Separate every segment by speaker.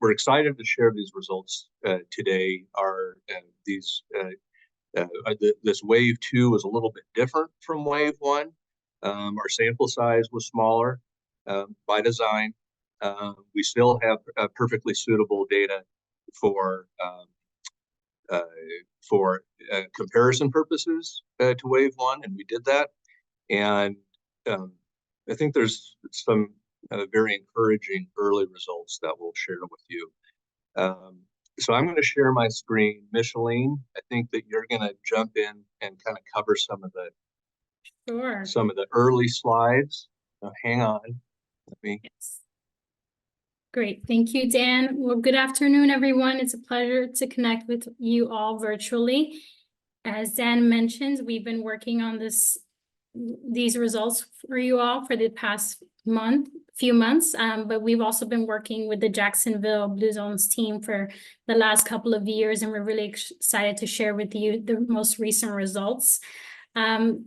Speaker 1: we're excited to share these results today. This wave 2 was a little bit different from wave 1. Our sample size was smaller by design. We still have perfectly suitable data for comparison purposes to wave 1, and we did that. And I think there's some very encouraging early results that we'll share with you. So I'm going to share my screen. Micheline, I think that you're going to jump in and kind of cover some of the early slides. Hang on.
Speaker 2: Yes. Great. Thank you, Dan. Well, good afternoon, everyone. It's a pleasure to connect with you all virtually. As Dan mentioned, we've been working on these results for you all for the past few months, but we've also been working with the Jacksonville Blue Zones team for the last couple of years, and we're really excited to share with you the most recent results. And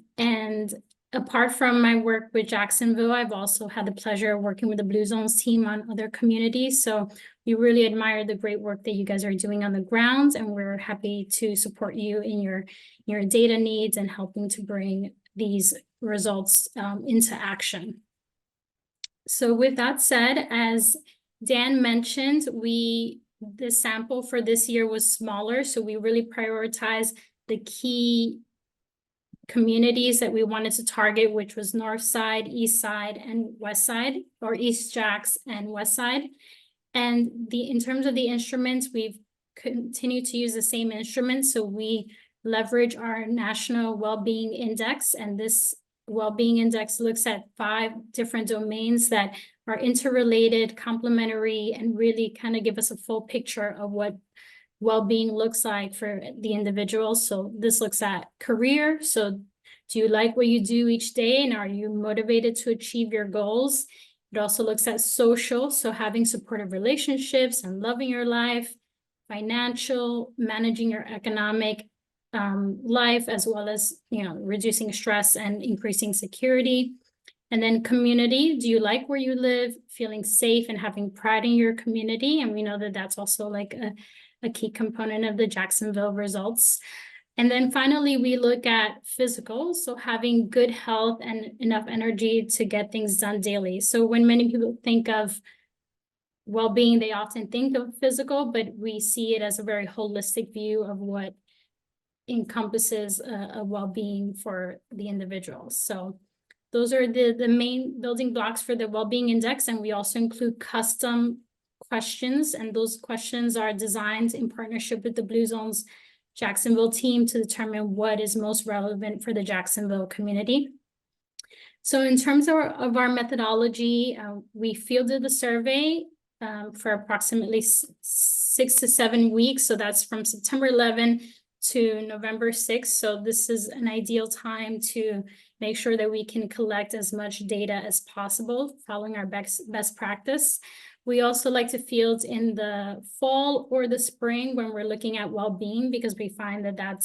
Speaker 2: apart from my work with Jacksonville, I've also had the pleasure of working with the Blue Zones team on other communities. So we really admire the great work that you guys are doing on the ground, and we're happy to support you in your data needs and helping to bring these results into action. So with that said, as Dan mentioned, the sample for this year was smaller, so we really prioritized the key communities that we wanted to target, which was North Side, East Side, and West Side, or East Jacks and West Side. And in terms of the instruments, we've continued to use the same instruments. So we leverage our National Wellbeing Index, and this Wellbeing Index looks at 5 different domains that are interrelated, complementary, and really kind of give us a full picture of what well-being looks like for the individual. So this looks at career. So do you like what you do each day, and are you motivated to achieve your goals? It also looks at social, so having supportive relationships and loving your life. Financial, managing your economic life, as well as reducing stress and increasing security. And then community, do you like where you live, feeling safe and having pride in your community? And we know that that's also like a key component of the Jacksonville results. And then finally, we look at physical, so having good health and enough energy to get things done daily. So when many people think of well-being, they often think of physical, but we see it as a very holistic view of what encompasses a well-being for the individual. So those are the main building blocks for the well-being index, and we also include custom questions, and those questions are designed in partnership with the Blue Zones Jacksonville team to determine what is most relevant for the Jacksonville community. So in terms of our methodology, we fielded the survey for approximately 6 to 7 weeks. So that's from September 11 to November 6th. So this is an ideal time to make sure that we can collect as much data as possible, following our best practice. We also like to field in the fall or the spring when we're looking at well-being, because we find that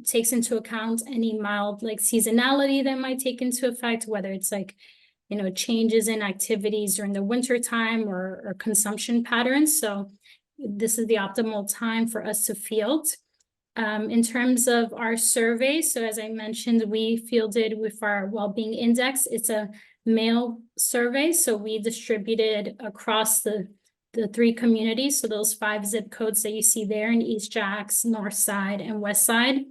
Speaker 2: takes into account any mild seasonality that might take into effect, whether it's changes in activities during the winter time or consumption patterns. So this is the optimal time for us to field. In terms of our survey, so as I mentioned, we fielded with our Wellbeing Index. It's a mail survey, so we distributed across the 3 communities, so those 5 zip codes that you see there in East Jacks, North Side, and West Side.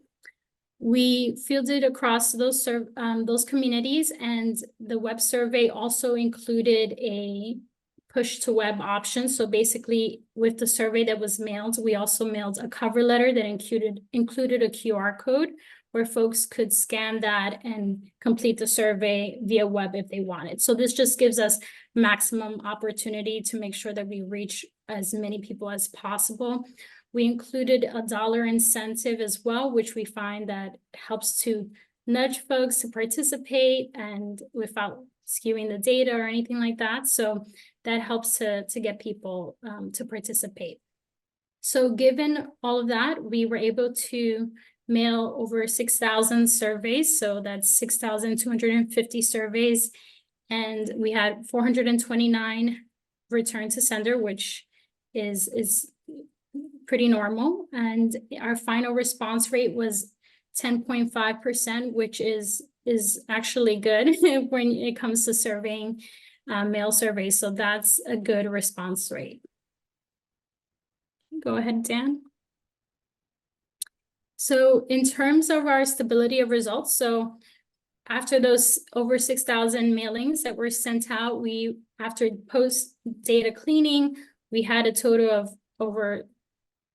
Speaker 2: We fielded across those communities, and the web survey also included a push to web option. So basically, with the survey that was mailed, we also mailed a cover letter that included a QR code where folks could scan that and complete the survey via web if they wanted. So this just gives us maximum opportunity to make sure that we reach as many people as possible. We included a $1 incentive as well, which we find that helps to nudge folks to participate and without skewing the data or anything like that. So that helps to get people to participate. So given all of that, we were able to mail over 6,000 surveys. So that's 6,250 surveys. And we had 429 return to sender, which is pretty normal. And our final response rate was 10.5%, which is actually good when it comes to surveying mail surveys. So that's a good response rate. Go ahead, Dan. So in terms of our stability of results, so after those over 6,000 mailings that were sent out, after post data cleaning, we had a total of over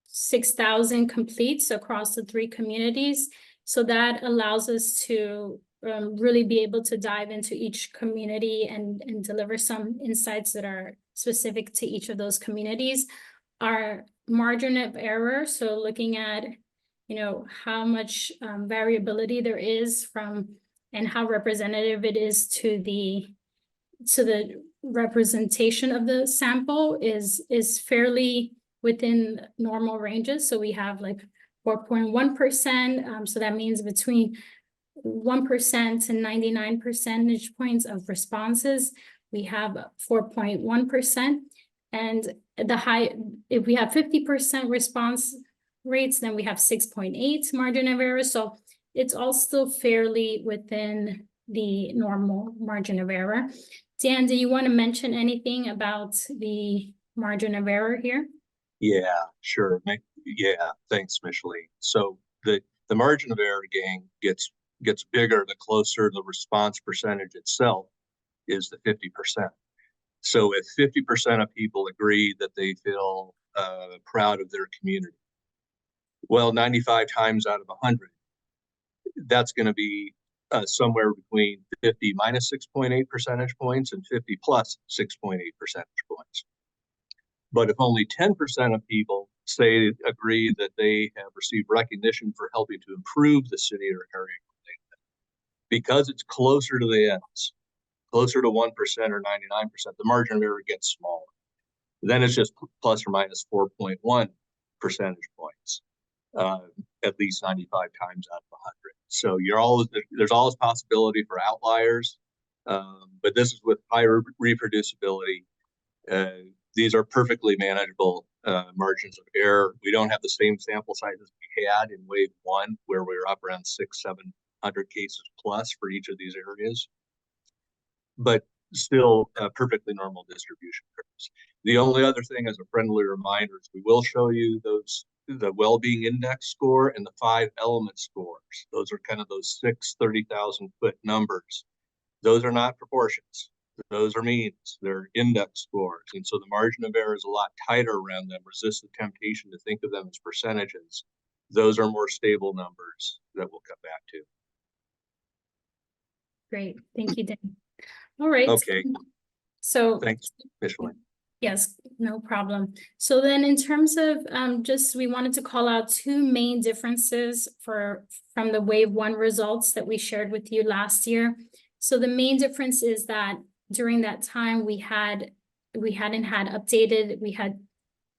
Speaker 2: 6,000 completes across the 3 communities. So that allows us to really be able to dive into each community and deliver some insights that are specific to each of those communities. Our margin of error, so looking at, how much variability there is and how representative it is to the representation of the sample is fairly within normal ranges. So we have like 4.1%. So that means between 1% and 99 percentage points of responses, we have 4.1%. And if we have 50% response rates, then we have 6.8 margin of error. So it's all still fairly within the normal margin of error. Dan, do you want to mention anything about the margin of error here?
Speaker 1: Yeah, sure. Yeah, thanks, Micheline. So the margin of error gain gets bigger the closer the response percentage itself is the 50%. So if 50% of people agree that they feel proud of their community, well, 95 times out of 100, that's going to be somewhere between 50 minus 6.8 percentage points and 50 plus 6.8 percentage points. But if only 10% of people agree that they have received recognition for helping to improve the city or area, because it's closer to the ends, closer to 1% or 99%, the margin of error gets smaller. Then it's just plus or minus 4.1 percentage points, at least 95 times out of 100. So there's always possibility for outliers, but this is with high reproducibility. These are perfectly manageable margins of error. We don't have the same sample size as we had in wave 1, where we were up around 600-700 cases plus for each of these areas, but still perfectly normal distribution curves. The only other thing, as a friendly reminder, is we will show you the well-being index score and the 5 element scores. Those are kind of those 6 30,000-foot numbers. Those are not proportions. Those are means. They're index scores. And so the margin of error is a lot tighter around them. Resist the temptation to think of them as percentages. Those are more stable numbers that we'll come back to.
Speaker 2: Great. Thank you, Dan. All right.
Speaker 1: Okay.
Speaker 2: So
Speaker 1: thanks, Micheline.
Speaker 2: Yes, no problem. So then in terms of we wanted to call out 2 main differences from the wave 1 results that we shared with you last year. So the main difference is that during that time we had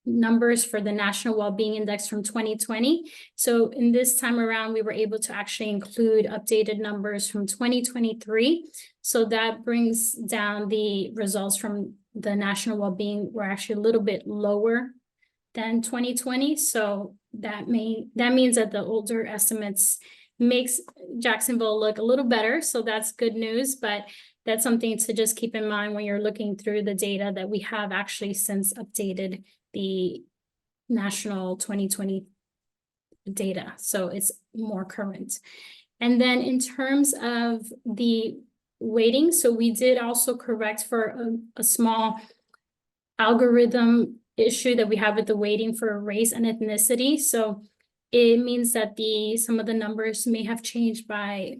Speaker 2: numbers for the National Wellbeing Index from 2020. So in this time around, we were able to actually include updated numbers from 2023. So that brings down the results from the National Wellbeing were actually a little bit lower than 2020. So that means that the older estimates makes Jacksonville look a little better. So that's good news, but that's something to just keep in mind when you're looking through the data that we have actually since updated the national 2020 data. So it's more current. And then in terms of the weighting, so we did also correct for a small algorithm issue that we have with the weighting for race and ethnicity. So it means that some of the numbers may have changed by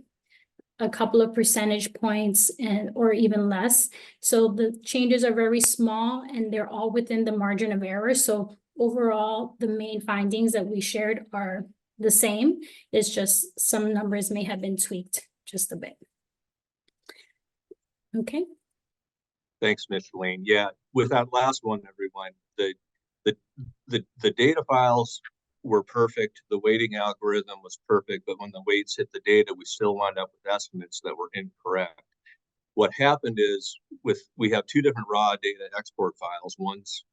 Speaker 2: a couple of percentage points or even less. So the changes are very small and they're all within the margin of error. So overall, the main findings that we shared are the same. It's just some numbers may have been tweaked just a bit. Okay.
Speaker 1: Thanks, Micheline. Yeah, with that last one, everyone, the data files were perfect. The weighting algorithm was perfect, but when the weights hit the data, we still wound up with estimates that were incorrect. What happened is we have two different raw data export files. One's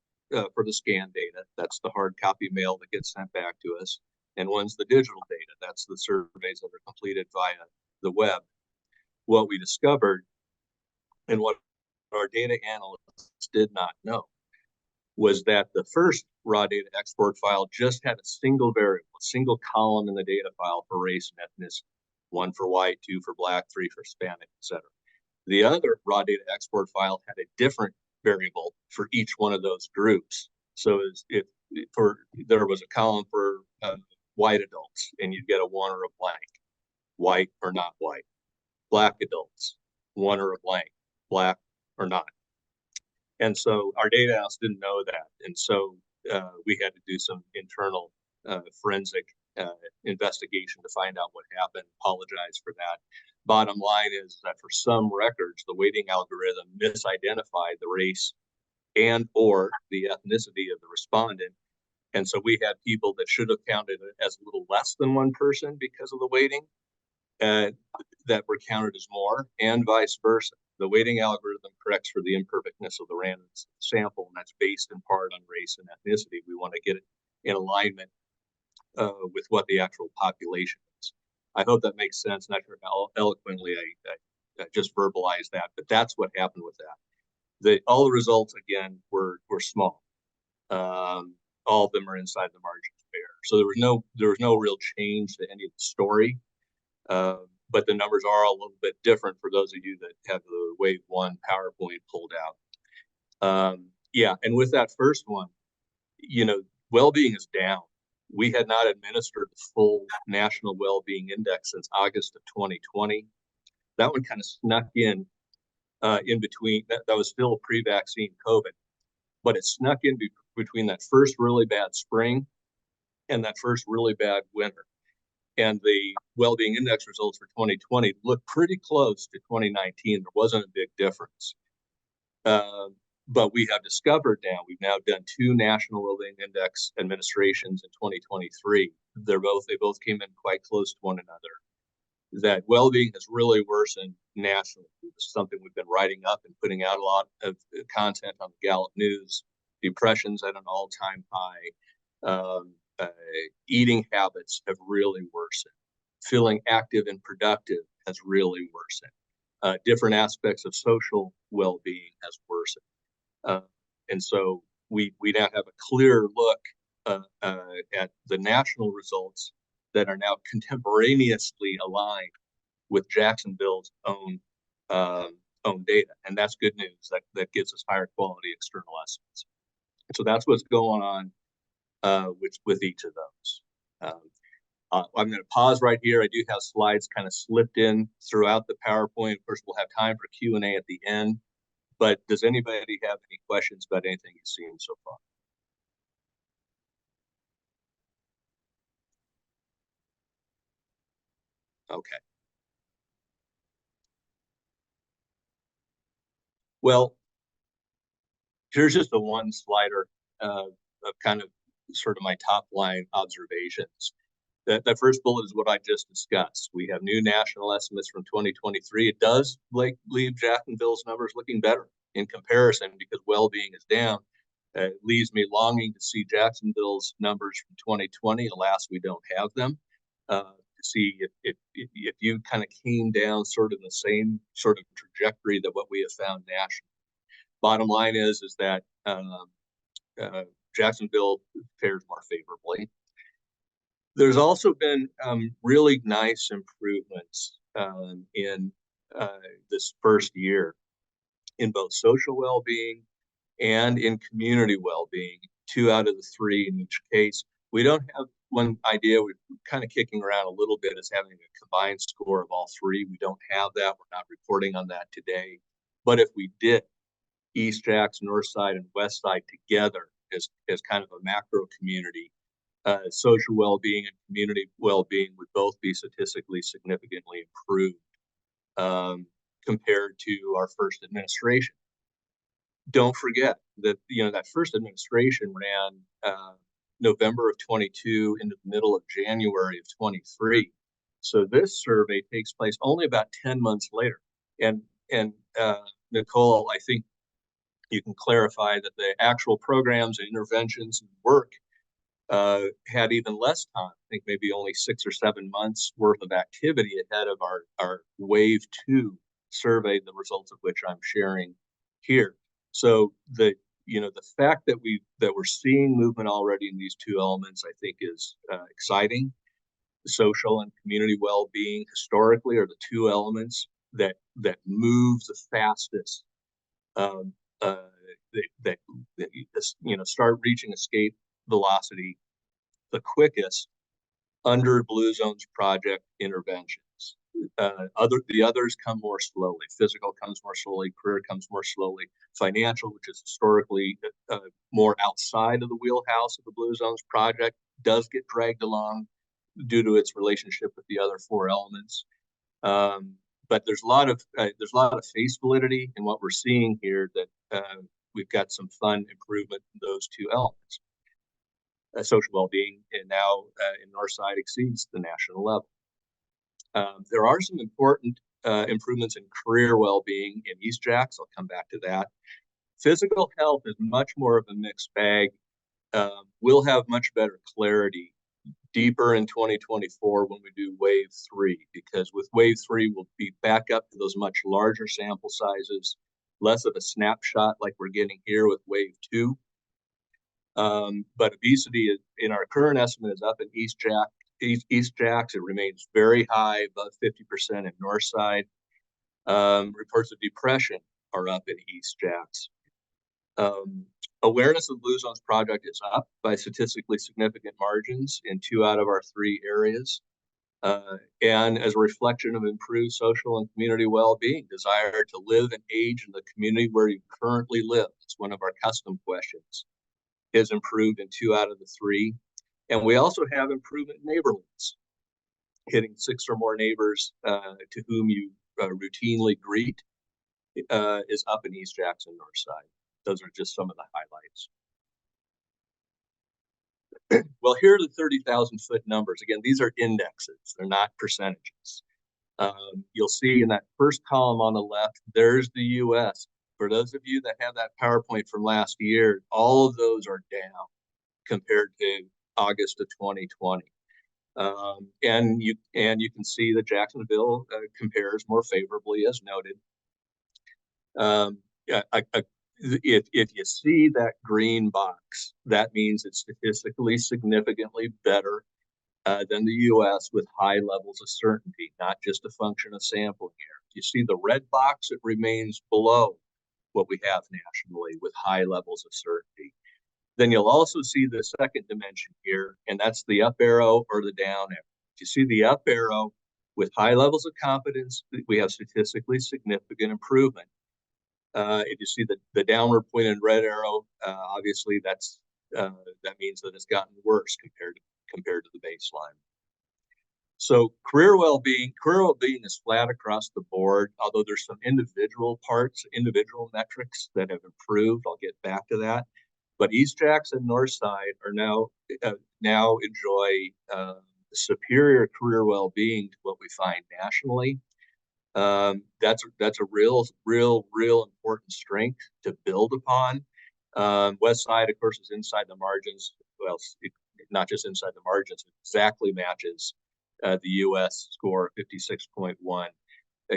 Speaker 1: for the scan data, that's the hard copy mail that gets sent back to us, and one's the digital data, that's the surveys that are completed via the web. What we discovered, and what our data analysts did not know, was that the first raw data export file just had a single variable, a single column in the data file for race and ethnicity, 1 for white, 2 for black, 3 for Hispanic, etc. The other raw data export file had a different variable for each one of those groups. So if there was a column for white adults, and you'd get a 1 or a blank, white or not white. Black adults, 1 or a blank, black or not. And so our data analysts didn't know that. And so we had to do some internal forensic investigation to find out what happened. Apologize for that. Bottom line is that for some records, the weighting algorithm misidentified the race and or the ethnicity of the respondent. And so we had people that should have counted as a little less than one person because of the weighting that were counted as more, and vice versa. The weighting algorithm corrects for the imperfectness of the random sample, and that's based in part on race and ethnicity. We want to get it in alignment with what the actual population is. I hope that makes sense. Not sure how eloquently I just verbalized that, but that's what happened with that. All the results, again, were small. All of them are inside the margins of error. So there was no real change to any of the story. But the numbers are a little bit different for those of you that have the Wave 1 PowerPoint pulled out. Yeah, and with that first one, well-being is down. We had not administered the full National Well-Being Index since August of 2020. That one kind of snuck in between. That was still pre-vaccine COVID, but it snuck in between that first really bad spring and that first really bad winter. And the well-being index results for 2020 look pretty close to 2019. There wasn't a big difference. But we have discovered now, we've now done 2 national well-being index administrations in 2023. They both came in quite close to one another. That well-being has really worsened nationally. This is something we've been writing up and putting out a lot of content on the Gallup News. Depression's at an all-time high. Eating habits have really worsened. Feeling active and productive has really worsened. Different aspects of social well-being has worsened. And so we now have a clear look at the national results that are now contemporaneously aligned with Jacksonville's own data. And that's good news. That gives us higher quality external estimates. So that's what's going on with each of those. I'm going to pause right here. I do have slides kind of slipped in throughout the PowerPoint. Of course, we'll have time for Q&A at the end. But does anybody have any questions about anything you've seen so far? Okay. Well, here's just the one slider of kind of sort of my top line observations. That first bullet is what I just discussed. We have new national estimates from 2023. It does leave Jacksonville's numbers looking better in comparison because well-being is down. It leaves me longing to see Jacksonville's numbers from 2020. Alas, we don't have them. To see if you kind of came down sort of the same sort of trajectory that what we have found nationally. Bottom line is that Jacksonville fares more favorably. There's also been really nice improvements in this first year in both social well-being and in community well-being, 2 out of the 3 in each case. We don't have one idea we're kind of kicking around a little bit is having a combined score of all 3. We don't have that. We're not reporting on that today. But if we did, East Jackson, North Side, and West Side together as kind of a macro community, social well-being and community well-being would both be statistically significantly improved compared to our first administration. Don't forget that that first administration ran November of 22 into the middle of January of 23. So this survey takes place only about 10 months later. And and Nicole, I think you can clarify that the actual programs and interventions and work had even less time. I think maybe only 6 or 7 months worth of activity ahead of our wave 2 survey, the results of which I'm sharing here. So the fact that we're seeing movement already in these 2 elements, I think, is exciting. Social and community well-being historically are the 2 elements that move the fastest, that start reaching escape velocity the quickest under Blue Zones Project interventions. The others come more slowly. Physical comes more slowly. Career comes more slowly. Financial, which is historically more outside of the wheelhouse of the Blue Zones Project, does get dragged along due to its relationship with the other 4 elements. But there's a lot of face validity in what we're seeing here, that we've got some fun improvement in those 2 elements. Social well-being, and now in Northside exceeds the national level. There are some important improvements in career well-being in East Jacks. I'll come back to that. Physical health is much more of a mixed bag. We'll have much better clarity deeper in 2024 when we do wave 3, because with wave 3, we'll be back up to those much larger sample sizes, less of a snapshot like we're getting here with wave 2. But obesity in our current estimate is up in East Jacks. It remains very high, above 50% in Northside. Reports of depression are up in East Jacks. Awareness of the Blue Zones Project is up by statistically significant margins in 2 out of our 3 areas. And as a reflection of improved social and community well-being, desire to live and age in the community where you currently live. It's one of our custom questions. Is improved in 2 out of the 3. And we also have improvement in neighborhoods. Hitting 6 or more neighbors to whom you routinely greet is up in East Jackson Northside. Those are just some of the highlights. Well, here are the 30,000-foot numbers. Again, these are indexes. They're not percentages. You'll see in that first column on the left, there's the U.S. For those of you that have that PowerPoint from last year, all of those are down compared to August of 2020. And you can see that Jacksonville compares more favorably, as noted. If you see that green box, that means it's statistically significantly better than the U.S. with high levels of certainty, not just a function of sampling here. If you see the red box, it remains below what we have nationally with high levels of certainty. Then you'll also see the second dimension here, and that's the up arrow or the down arrow. If you see the up arrow with high levels of confidence, we have statistically significant improvement. If you see the downward pointed red arrow, obviously that means that it's gotten worse compared to the baseline. So career well-being is flat across the board, although there's some individual metrics that have improved. I'll get back to that. But East Jacks and Northside are now enjoy superior career well-being to what we find nationally. That's a real important strength to build upon. West Side, of course, is inside the margins. Well, not just inside the margins, it exactly matches the U.S. score, 56.1.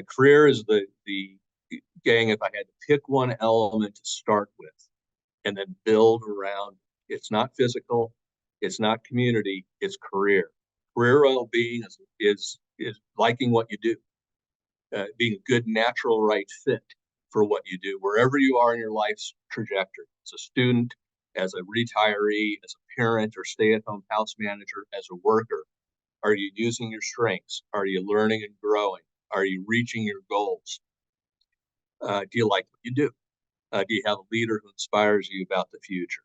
Speaker 1: Career is the gang. If I had to pick one element to start with, and then build around, it's not physical, it's not community, it's career. Career well-being is liking what you do, being a good natural right fit for what you do, wherever you are in your life's trajectory. As a student, as a retiree, as a parent or stay-at-home house manager, as a worker. Are you using your strengths? Are you learning and growing? Are you reaching your goals? Do you like what you do? Do you have a leader who inspires you about the future?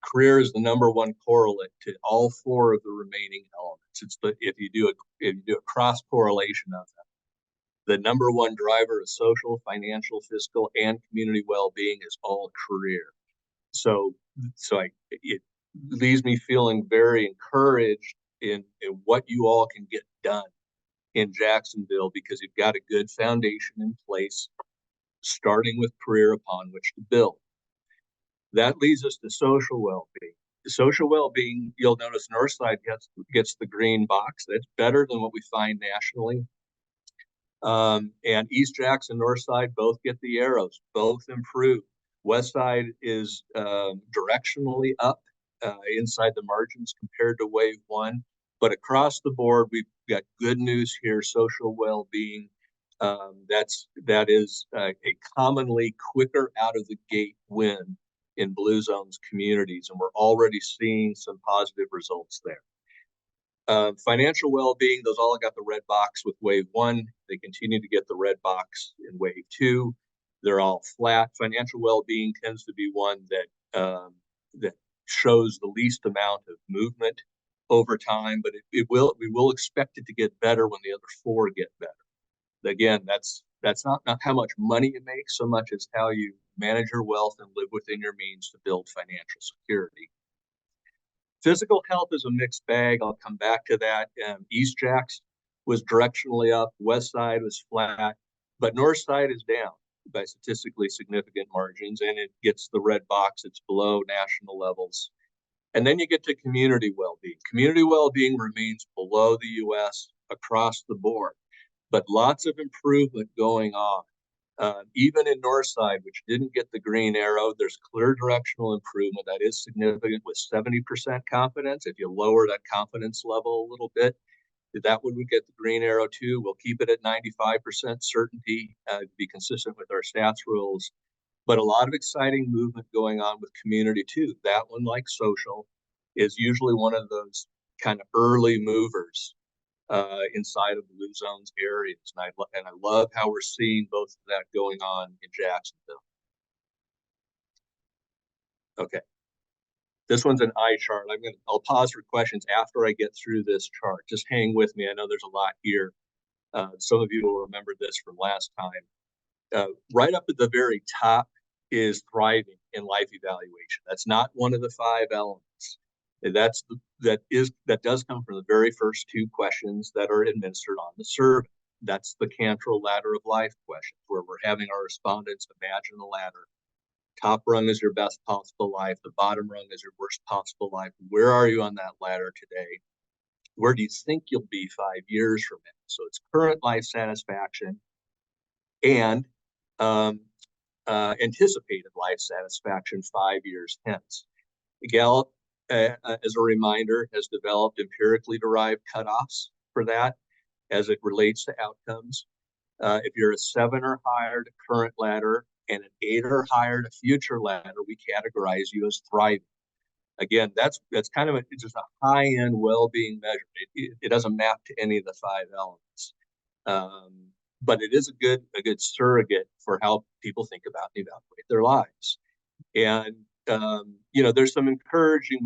Speaker 1: Career is the #1 correlate to all 4 of the remaining elements. It's if you do a cross correlation of them, the #1 driver of social, financial, fiscal, and community well-being is all career. So it leaves me feeling very encouraged in what you all can get done in Jacksonville because you've got a good foundation in place, starting with career upon which to build. That leads us to social well-being. Social well-being, you'll notice Northside gets the green box. That's better than what we find nationally. And East Jackson, Northside both get the arrows, both improve. Westside is directionally up inside the margins compared to wave one. But across the board, we've got good news here. Social well-being, that is a commonly quicker out of the gate win in Blue Zones communities, and we're already seeing some positive results there. Financial well-being, those all got the red box with wave one. They continue to get the red box in wave two. They're all flat. Financial well-being tends to be one that shows the least amount of movement over time, but we will expect it to get better when the other four get better. Again, that's not how much money you make so much as how you manage your wealth and live within your means to build financial security. Physical health is a mixed bag. I'll come back to that. East Jacks was directionally up, West Side was flat, but North Side is down by statistically significant margins, and it gets the red box. It's below national levels. And then you get to community well-being. Community well-being remains below the U.S. across the board, but lots of improvement going on. Even in Northside, which didn't get the green arrow, there's clear directional improvement that is significant with 70% confidence. If you lower that confidence level a little bit, that would get the green arrow too. We'll keep it at 95% certainty to be consistent with our stats rules. But a lot of exciting movement going on with community too. That one, like social, is usually one of those kind of early movers inside of Blue Zones areas. And I love how we're seeing both of that going on in Jacksonville. Okay. This one's an eye chart. I'll pause for questions after I get through this chart. Just hang with me. I know there's a lot here. Some of you will remember this from last time. Right up at the very top is thriving in life evaluation. That's not one of the 5 elements. That does come from the very first 2 questions that are administered on the survey. That's the Cantrell ladder of life questions, where we're having our respondents imagine a ladder. Top rung is your best possible life. The bottom rung is your worst possible life. Where are you on that ladder today? Where do you think you'll be 5 years from now? So it's current life satisfaction and anticipated life satisfaction 5 years hence. Gallup, as a reminder, has developed empirically derived cutoffs for that as it relates to outcomes. If you're a 7 or higher to current ladder and an 8 or higher to future ladder, we categorize you as thriving. Again, that's kind of just a high-end well-being measure. It doesn't map to any of the 5 elements, but it is a good surrogate for how people think about and evaluate their lives. And there's some encouraging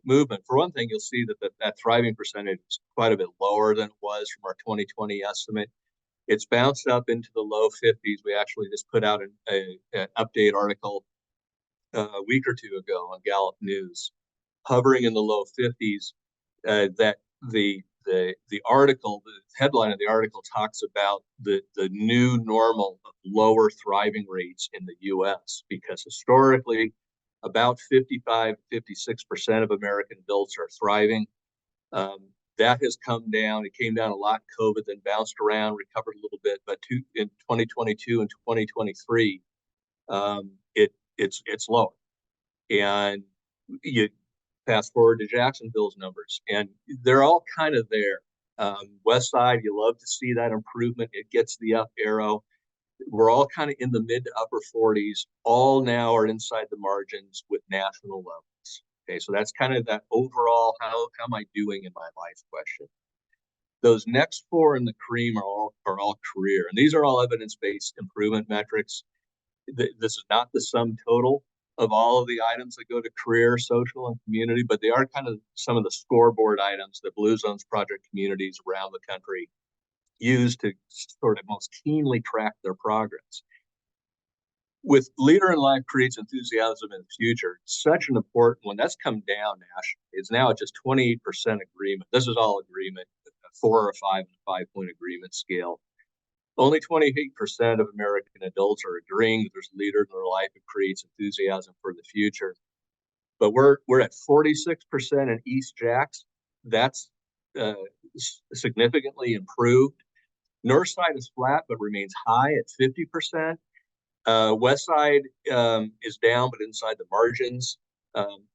Speaker 1: movement. For one thing, you'll see that thriving percentage is quite a bit lower than it was from our 2020 estimate. It's bounced up into the low 50s. We actually just put out an update article a week or 2 ago on Gallup News, hovering in the low 50s. That the article, the headline of the article talks about the new normal of lower thriving rates in the U.S. because historically, about 55, 56% of American adults are thriving. That has come down. It came down a lot in COVID, then bounced around, recovered a little bit. But in 2022 and 2023, it's low. And you fast forward to Jacksonville's numbers, and they're all kind of there. West Side, you love to see that improvement. It gets the up arrow. We're all kind of in the mid to upper 40s. All now are inside the margins with national levels. Okay, so that's kind of that overall, how am I doing in my life question. Those next 4 in the cream are all career, and these are all evidence-based improvement metrics. This is not the sum total of all of the items that go to career, social, and community, but they are kind of some of the scoreboard items that Blue Zones Project communities around the country use to sort of most keenly track their progress. With Leader in Life Creates Enthusiasm in the Future, such an important one. That's come down nationally. It's now at just 28% agreement. This is all agreement 4 or 5 and a 5-point agreement scale. Only 28% of American adults are agreeing that there's a leader in their life who creates enthusiasm for the future. But we're at 46% in East Jacks. That's significantly improved. North side is flat, but remains high at 50%. West side is down, but inside the margins,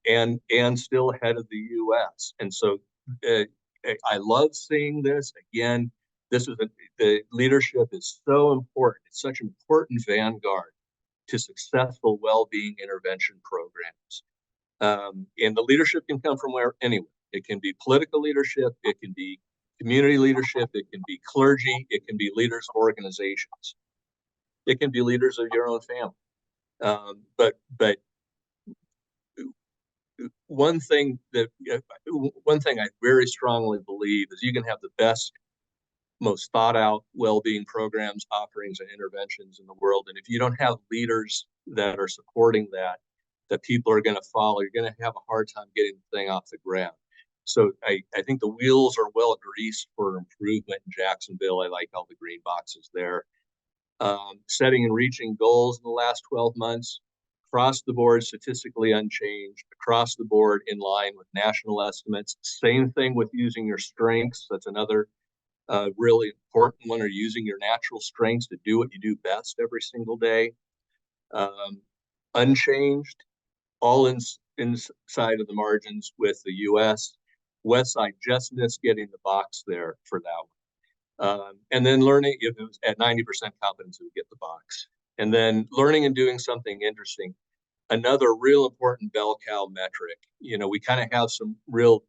Speaker 1: and still ahead of the U.S. And so I love seeing this. Again, the leadership is so important. It's such an important vanguard to successful well-being intervention programs. And the leadership can come from anywhere. It can be political leadership, it can be community leadership, it can be clergy, it can be leaders of organizations, it can be leaders of your own family. But one thing I very strongly believe is you can have the best, most thought out well-being programs, offerings, and interventions in the world, and if you don't have leaders that are supporting that people are going to follow, you're going to have a hard time getting the thing off the ground. So I think the wheels are well greased for improvement in Jacksonville. I like all the green boxes there. Setting and reaching goals in the last 12 months, across the board, statistically unchanged, across the board in line with national estimates. Same thing with using your strengths. That's another really important one, or using your natural strengths to do what you do best every single day. Unchanged, all inside of the margins with the U.S. West side just missed getting the box there for that one. And then learning, if it was at 90% confidence, it would get the box. And then learning and doing something interesting. Another real important bell cow metric. You know, we kind of have some real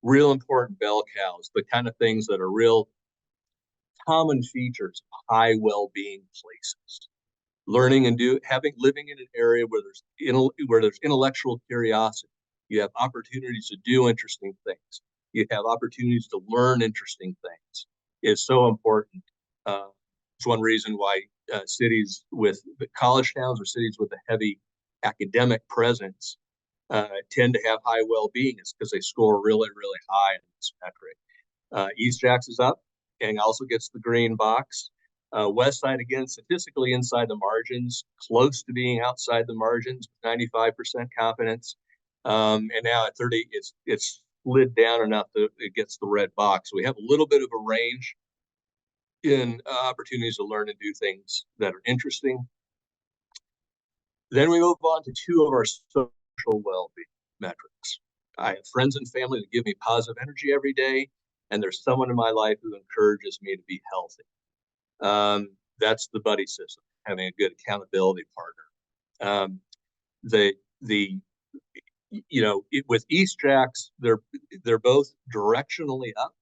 Speaker 1: important bell cows, the kind of things that are real common features of high well-being places. Learning and living in an area where there's intellectual curiosity. You have opportunities to do interesting things. You have opportunities to learn interesting things. Is so important. It's one reason why cities with college towns or cities with a heavy academic presence tend to have high well-being, is because they score really, really high in this metric. East Jacks is up and also gets the green box. West side, again, statistically inside the margins, close to being outside the margins, 95% confidence. And now at 30, it's slid down enough that it gets the red box. So we have a little bit of a range in opportunities to learn and do things that are interesting. Then we move on to two of our social well-being metrics. I have friends and family that give me positive energy every day, and there's someone in my life who encourages me to be healthy. That's the buddy system, having a good accountability partner. With East Jacks, they're both directionally up.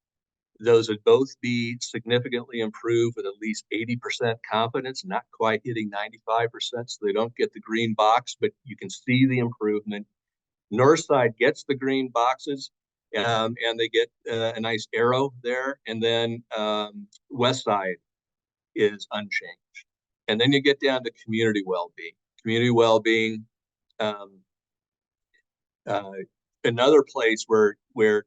Speaker 1: Those would both be significantly improved with at least 80% confidence, not quite hitting 95%, so they don't get the green box, but you can see the improvement. North side gets the green boxes, and they get a nice arrow there, and then West side is unchanged. And then you get down to community well-being. Community well-being, another place where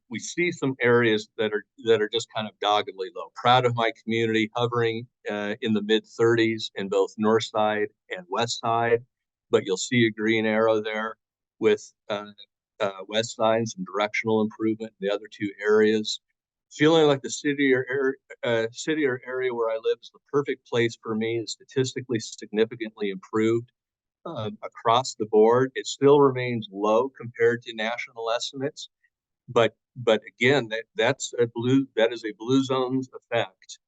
Speaker 1: we see some areas that are just kind of doggedly low. Proud of my community, hovering in the mid-30s in both North side and West side, but you'll see a green arrow there with West side and some directional improvement in the other two areas. Feeling like the city or area where I live is the perfect place for me, is statistically significantly improved across the board. It still remains low compared to national estimates, but again, that is a blue zones effect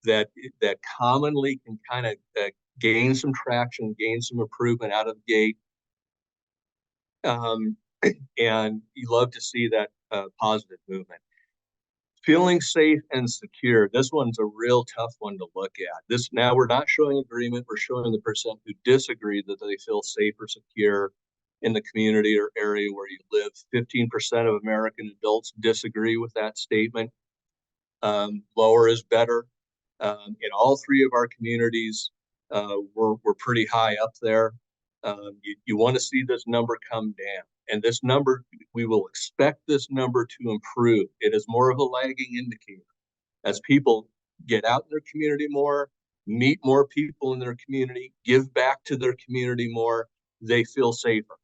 Speaker 1: that commonly can kind of gain some traction, gain some improvement out of the gate, and you love to see that positive movement. Feeling safe and secure. This one's a real tough one to look at. Now we're not showing agreement, we're showing the percent who disagree that they feel safe or secure in the community or area where you live. 15% of American adults disagree with that statement. Lower is better. In all three of our communities, we're pretty high up there. You want to see this number come down. And this number, we will expect this number to improve. It is more of a lagging indicator. As people get out in their community more, meet more people in their community, give back to their community more, they feel safer.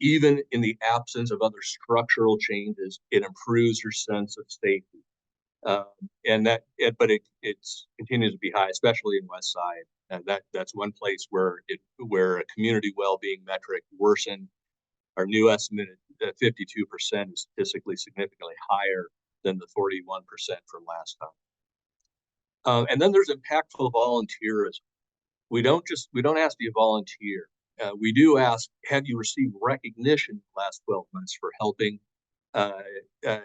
Speaker 1: Even in the absence of other structural changes, it improves your sense of safety. But it continues to be high, especially in West Side. And that's one place where a community well-being metric worsened. Our new estimate at 52% is statistically significantly higher than the 41% from last time. And then there's impactful volunteerism. We don't ask you to volunteer. We do ask, have you received recognition in the last 12 months for helping to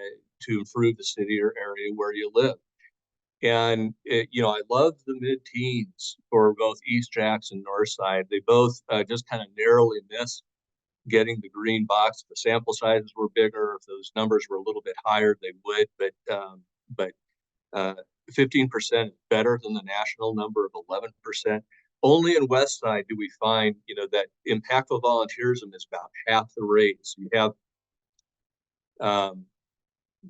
Speaker 1: improve the city or area where you live? And I love the mid-teens for both East Jackson and North Side. They both just kind of narrowly missed getting the green box. If the sample sizes were bigger, if those numbers were a little bit higher, they would. But 15% is better than the national number of 11%. Only in West Side do we find, that impactful volunteerism is about half the rate. So you have,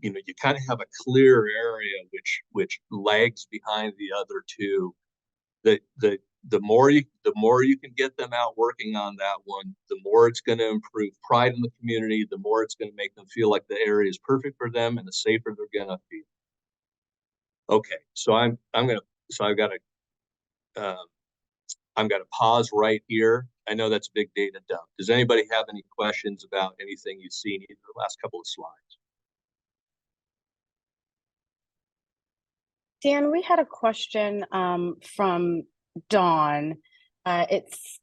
Speaker 1: you kind of have a clear area which lags behind the other two. The more you can get them out working on that one, the more it's going to improve pride in the community, the more it's going to make them feel like the area is perfect for them, and the safer they're going to feel. Okay, so I've got to pause right here. I know that's a big data dump. Does anybody have any questions about anything you've seen in the last couple of slides?
Speaker 3: Dan, we had a question from Dawn. It's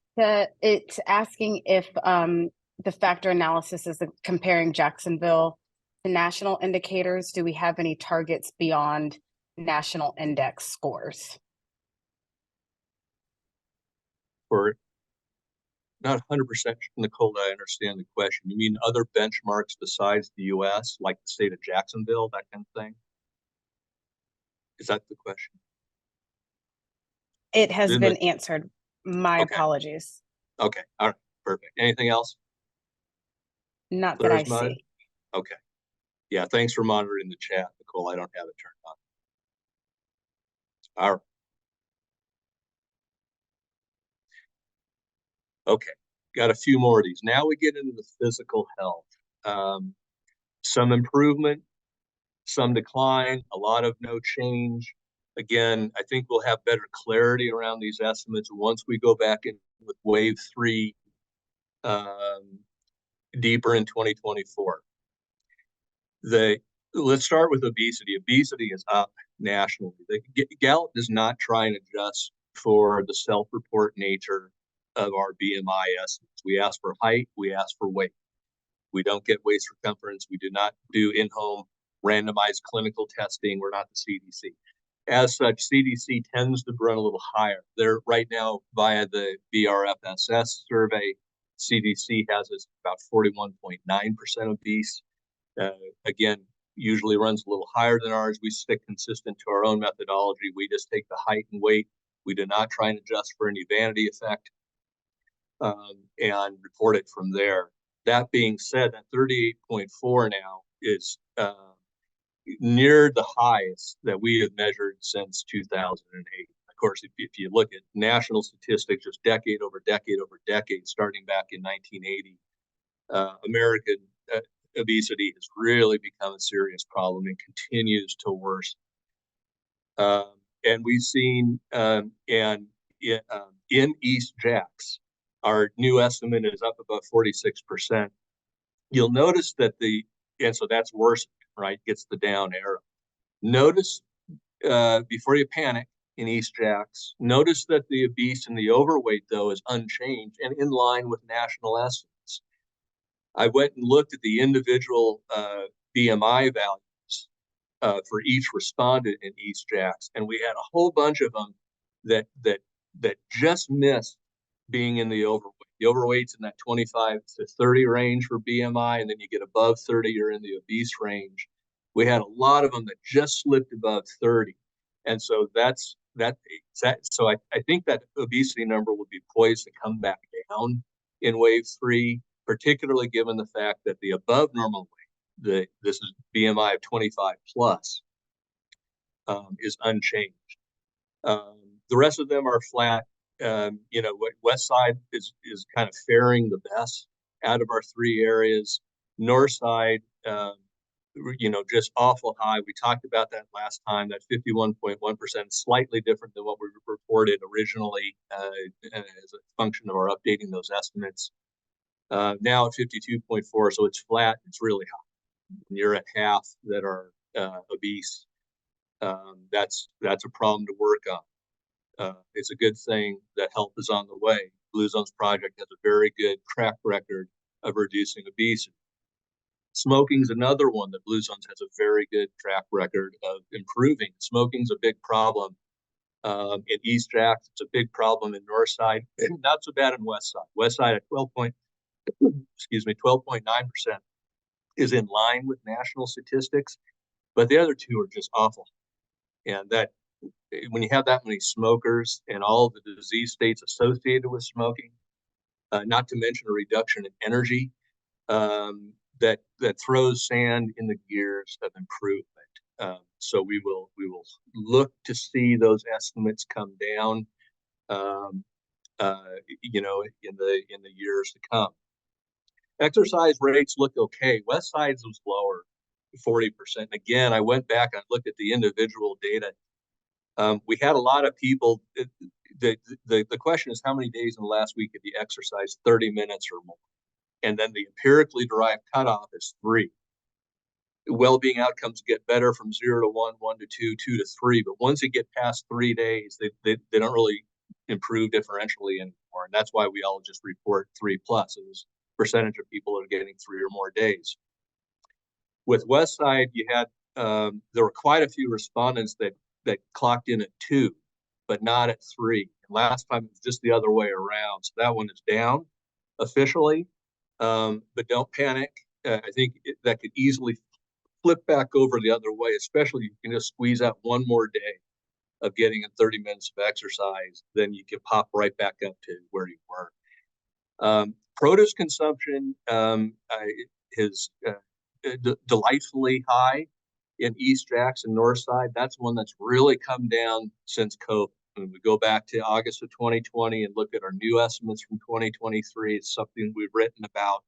Speaker 3: asking if the factor analysis is comparing Jacksonville to national indicators. Do we have any targets beyond national index scores?
Speaker 1: For not 100%, Nicole, I understand the question. You mean other benchmarks besides the U.S., like the state of Jacksonville, that kind of thing? Is that the question?
Speaker 3: It has been answered. My apologies.
Speaker 1: Okay. All right. Perfect. Anything else?
Speaker 3: Not that I see.
Speaker 1: Okay. Yeah. Thanks for monitoring the chat, Nicole. I don't have it turned on. All right. Okay. Got a few more of these. Now we get into the physical health. Some improvement, some decline, a lot of no change. Again, I think we'll have better clarity around these estimates once we go back in with wave 3 deeper in 2024. Let's start with obesity. Obesity is up nationally. Gallup does not try and adjust for the self-report nature of our BMI estimates. We ask for height, we ask for weight. We don't get waist circumference. We do not do in-home randomized clinical testing. We're not the CDC. As such, CDC tends to run a little higher. They're right now via the BRFSS survey. CDC has us about 41.9% obese. Again, usually runs a little higher than ours. We stick consistent to our own methodology. We just take the height and weight. We do not try and adjust for any vanity effect and report it from there. That being said, that 38.4 now is near the highest that we have measured since 2008. Of course, if you look at national statistics, just decade over decade over decade, starting back in 1980, American obesity has really become a serious problem and continues to worsen. And we've seen, in East Jacks, our new estimate is up about 46%. You'll notice that and so that's worse, right? Gets the down arrow. Notice, before you panic in East Jacks, notice that the obese and the overweight, though, is unchanged and in line with national estimates. I went and looked at the individual BMI values for each respondent in East Jacks, and we had a whole bunch of them that just missed being in the overweight. The overweight's in that 25 to 30 range for BMI, and then you get above 30, you're in the obese range. We had a lot of them that just slipped above 30. And so so I think that obesity number will be poised to come back down in wave 3, particularly given the fact that the above normal weight, this is BMI of 25 plus, is unchanged. The rest of them are flat. You know, West Side is kind of faring the best out of our three areas. North Side, you know, just awful high. We talked about that last time, that 51.1%, slightly different than what we reported originally as a function of our updating those estimates. Now at 52.4, so it's flat. It's really high. When you're at half that are obese, that's a problem to work on. It's a good thing that help is on the way. Blue Zones Project has a very good track record of reducing obesity. Smoking's another one that Blue Zones has a very good track record of improving. Smoking's a big problem in East Jax. It's a big problem in North Side, and not so bad in West Side. West Side at 12.9% is in line with national statistics, but the other two are just awful. And that when you have that many smokers and all the disease states associated with smoking, not to mention a reduction in energy, that throws sand in the gears of improvement. So we will look to see those estimates come down, you know, in the years to come. Exercise rates look okay. West Side's was lower, 40%. Again, I went back and looked at the individual data. We had a lot of people. The question is, how many days in the last week have you exercised 30 minutes or more? And then the empirically derived cutoff is 3. Well-being outcomes get better from 0 to 1, 1 to 2, 2 to 3. But once you get past 3 days, they don't really improve differentially anymore. And that's why we all just report 3+. It's percentage of people that are getting 3 or more days. With West Side, you had there were quite a few respondents that clocked in at 2, but not at 3. And last time it was just the other way around. So that one is down officially, but don't panic. I think that could easily flip back over the other way, especially if you can just squeeze out one more day of getting in 30 minutes of exercise, then you can pop right back up to where you were. Produce consumption is delightfully high in East Jackson, North Side. That's one that's really come down since COVID. When we go back to August of 2020 and look at our new estimates from 2023, it's something we've written about.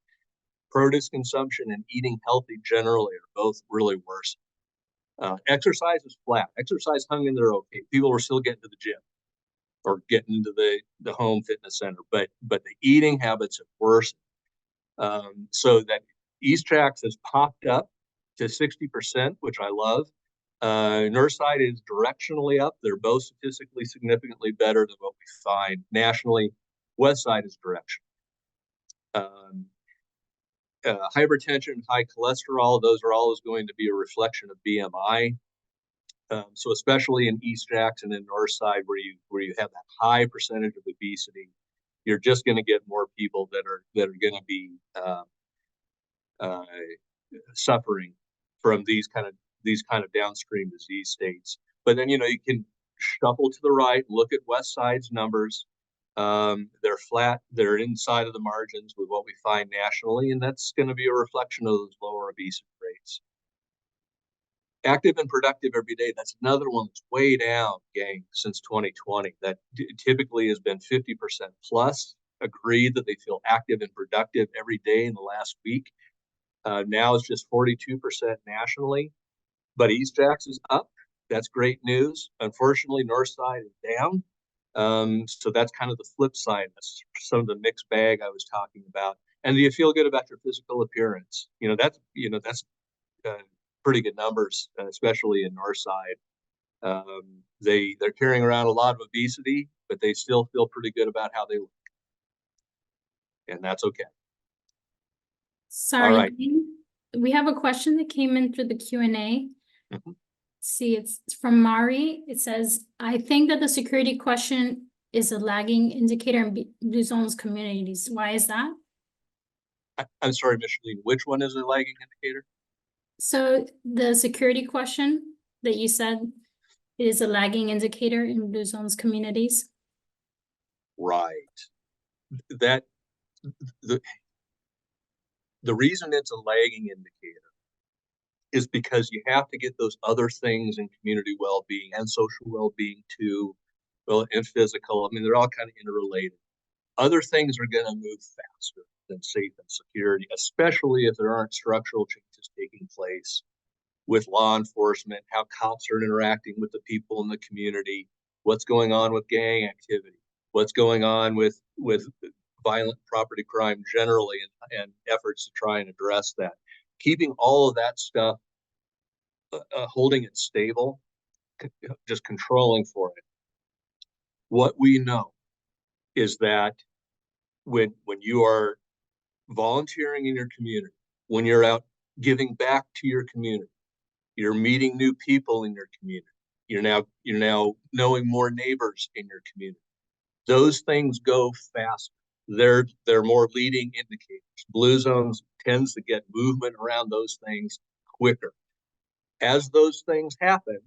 Speaker 1: Produce consumption and eating healthy generally are both really worse. Exercise is flat. Exercise hung in there okay. People were still getting to the gym or getting into the home fitness center, but the eating habits have worsened. So that East Jax has popped up to 60%, which I love. North Side is directionally up. They're both statistically significantly better than what we find nationally. West Side is directional. Hypertension, high cholesterol, those are always going to be a reflection of BMI. So especially in East Jackson and North Side, where you have that high percentage of obesity, you're just going to get more people that are going to be suffering from these kind of downstream disease states. But then, you know, you can shuffle to the right, look at West Side's numbers. They're flat, they're inside of the margins with what we find nationally, and that's going to be a reflection of those lower obesity rates. Active and productive every day, that's another one that's way down, gang, since 2020. That typically has been 50% plus agree that they feel active and productive every day in the last week. Now it's just 42% nationally, but East Jax is up. That's great news. Unfortunately, North Side is down. So that's kind of the flip side. That's some of the mixed bag I was talking about. And do you feel good about your physical appearance? That's pretty good numbers, especially in North Side. They're carrying around a lot of obesity, but they still feel pretty good about how they look. And that's okay.
Speaker 2: Sorry,
Speaker 1: All right.
Speaker 2: we have a question that came in through the Q&A.
Speaker 1: Mm-hmm.
Speaker 2: See, it's from Mari. It says, I think that the security question is a lagging indicator in Blue Zones communities. Why is that?
Speaker 1: I'm sorry, Micheline, which one is a lagging indicator? So
Speaker 2: the security question that you said is a lagging indicator in Blue Zones communities.
Speaker 1: Right. The reason it's a lagging indicator is because you have to get those other things in community well-being and social well-being too, well, and physical. I mean, they're all kind of interrelated. Other things are going to move faster than safe and security, especially if there aren't structural changes taking place with law enforcement, how cops are interacting with the people in the community, what's going on with gang activity, what's going on with violent property crime generally, and efforts to try and address that. Keeping all of that stuff, holding it stable, just controlling for it. What we know is that when you are volunteering in your community, when you're out giving back to your community, you're meeting new people in your community, you're now knowing more neighbors in your community. Those things go faster. They're more leading indicators. Blue zones tends to get movement around those things quicker. As those things happen,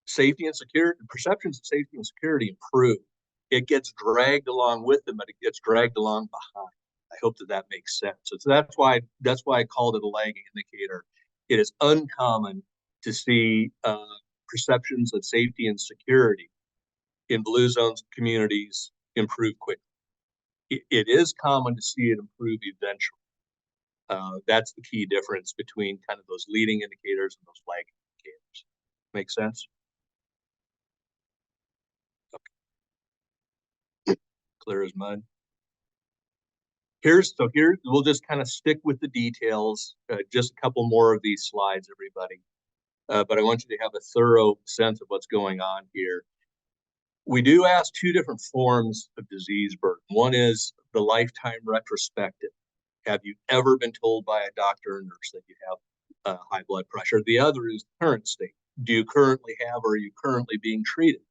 Speaker 1: safety and security, perceptions of safety and security improve. It gets dragged along with them, but it gets dragged along behind. I hope that makes sense. So that's why I called it a lagging indicator. It is uncommon to see perceptions of safety and security in blue zones communities improve quickly. It is common to see it improve eventually. That's the key difference between kind of those leading indicators and those lagging indicators. Make sense? Okay. Clear as mud. Here, we'll just kind of stick with the details, just a couple more of these slides, everybody. But I want you to have a thorough sense of what's going on here. We do ask two different forms of disease burden. One is the lifetime retrospective. Have you ever been told by a doctor or nurse that you have high blood pressure? The other is the current state. Do you currently have, or are you currently being treated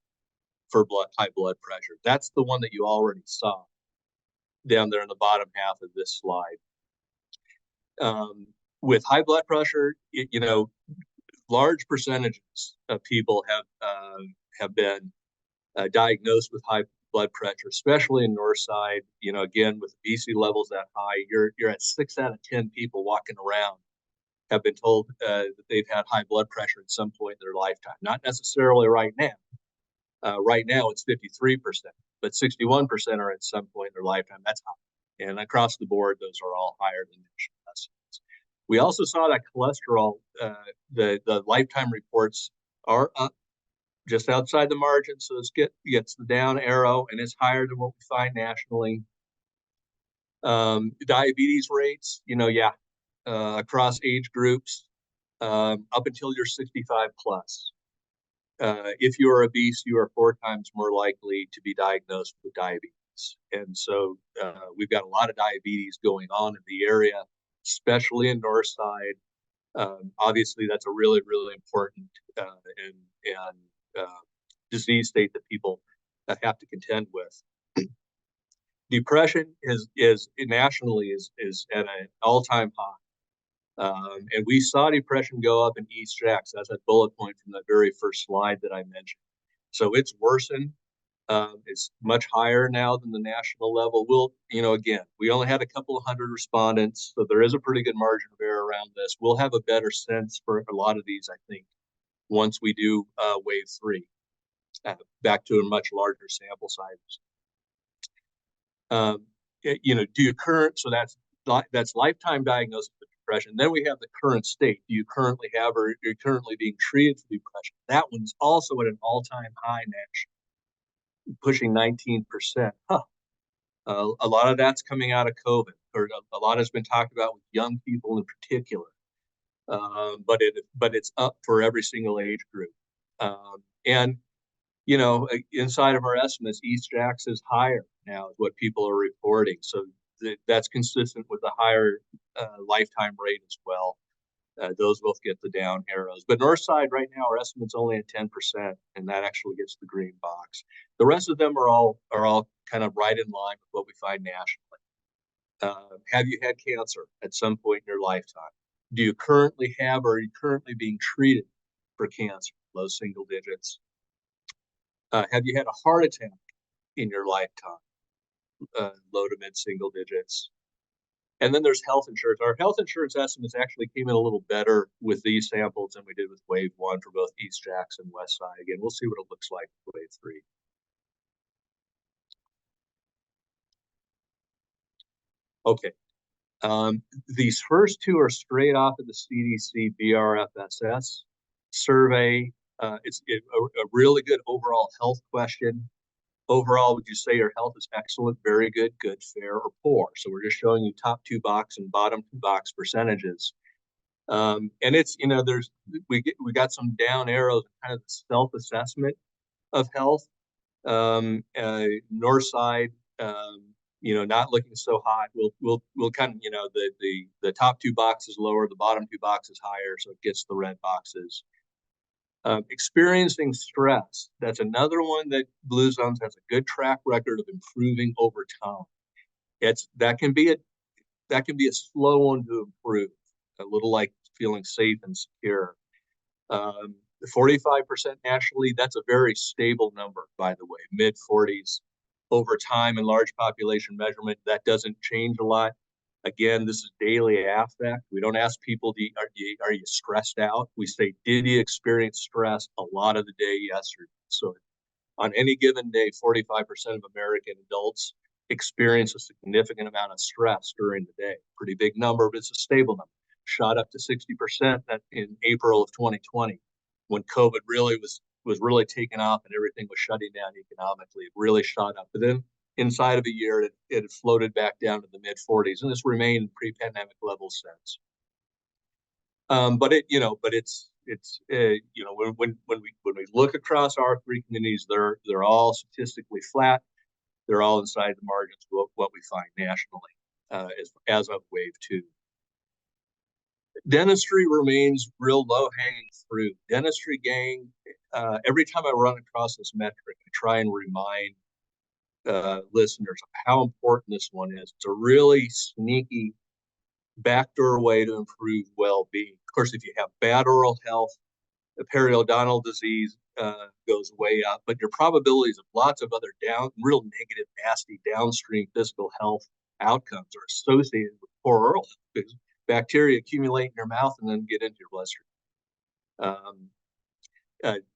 Speaker 1: for high blood pressure? That's the one that you already saw down there in the bottom half of this slide. With high blood pressure, large percentages of people have been diagnosed with high blood pressure, especially in Northside. Again, with BC levels that high, you're at 6 out of 10 people walking around have been told that they've had high blood pressure at some point in their lifetime. Not necessarily right now. Right now it's 53%, but 61% are at some point in their lifetime. That's high. And across the board, those are all higher than national estimates. We also saw that cholesterol, the lifetime reports are up just outside the margin. So this gets the down arrow, and it's higher than what we find nationally. Diabetes rates, across age groups, up until you're 65 plus. If you are obese, you are 4 times more likely to be diagnosed with diabetes. And so we've got a lot of diabetes going on in the area, especially in Northside. Obviously, that's a really, really important disease state that people have to contend with. Depression is nationally at an all-time high. And we saw depression go up in East Jax. That's a bullet point from the very first slide that I mentioned. So it's worsened. It's much higher now than the national level. Again, we only had a couple of hundred respondents, so there is a pretty good margin of error around this. We'll have a better sense for a lot of these, I think, once we do wave 3, back to a much larger sample sizes. So that's lifetime diagnosis of depression. Then we have the current state. Do you currently have, or you're currently being treated for depression? That one's also at an all-time high nationally, pushing 19%. A lot of that's coming out of COVID, or a lot has been talked about with young people in particular. But it's up for every single age group. Inside of our estimates, East Jax is higher now, is what people are reporting. So that's consistent with the higher lifetime rate as well. Those both get the down arrows. But Northside right now, our estimate's only at 10%, and that actually gets the green box. The rest of them are all kind of right in line with what we find nationally. Have you had cancer at some point in your lifetime? Do you currently have, or are you currently being treated for cancer? Low single digits. Have you had a heart attack in your lifetime? Low to mid single digits. And then there's health insurance. Our health insurance estimates actually came in a little better with these samples than we did with wave 1 for both East Jackson and West Side. Again, we'll see what it looks like for wave 3. Okay. These first two are straight off of the CDC BRFSS survey. It's a really good overall health question. Overall, would you say your health is excellent, very good, good, fair, or poor? So we're just showing you top 2 box and bottom 2 box percentages. And it's, we got some down arrows, kind of the self-assessment of health. North side, not looking so hot. We'll kind of, the top 2 boxes lower, the bottom 2 boxes higher, so it gets the red boxes. Experiencing stress, that's another one that Blue Zones has a good track record of improving over time. That can be a slow one to improve, a little like feeling safe and secure. 45% nationally, that's a very stable number, by the way, mid 40s over time in large population measurement. That doesn't change a lot. Again, this is daily affect. We don't ask people, are you stressed out? We say, did you experience stress a lot of the day? Yes or no. So on any given day, 45% of American adults experience a significant amount of stress during the day. Pretty big number, but it's a stable number. Shot up to 60% in April of 2020, when COVID really was really taking off and everything was shutting down economically. It really shot up. But then inside of a year, it had floated back down to the mid 40s, and it's remained pre-pandemic levels since. But it's when we look across our 3 communities, they're all statistically flat. They're all inside the margins of what we find nationally as of wave 2. Dentistry remains real low-hanging fruit. Dentistry, gang, every time I run across this metric, I try and remind listeners of how important this one is. It's a really sneaky backdoor way to improve well-being. Of course, if you have bad oral health, the periodontal disease goes way up, but your probabilities of lots of other real negative, nasty downstream physical health outcomes are associated with poor oral health, because bacteria accumulate in your mouth and then get into your bloodstream.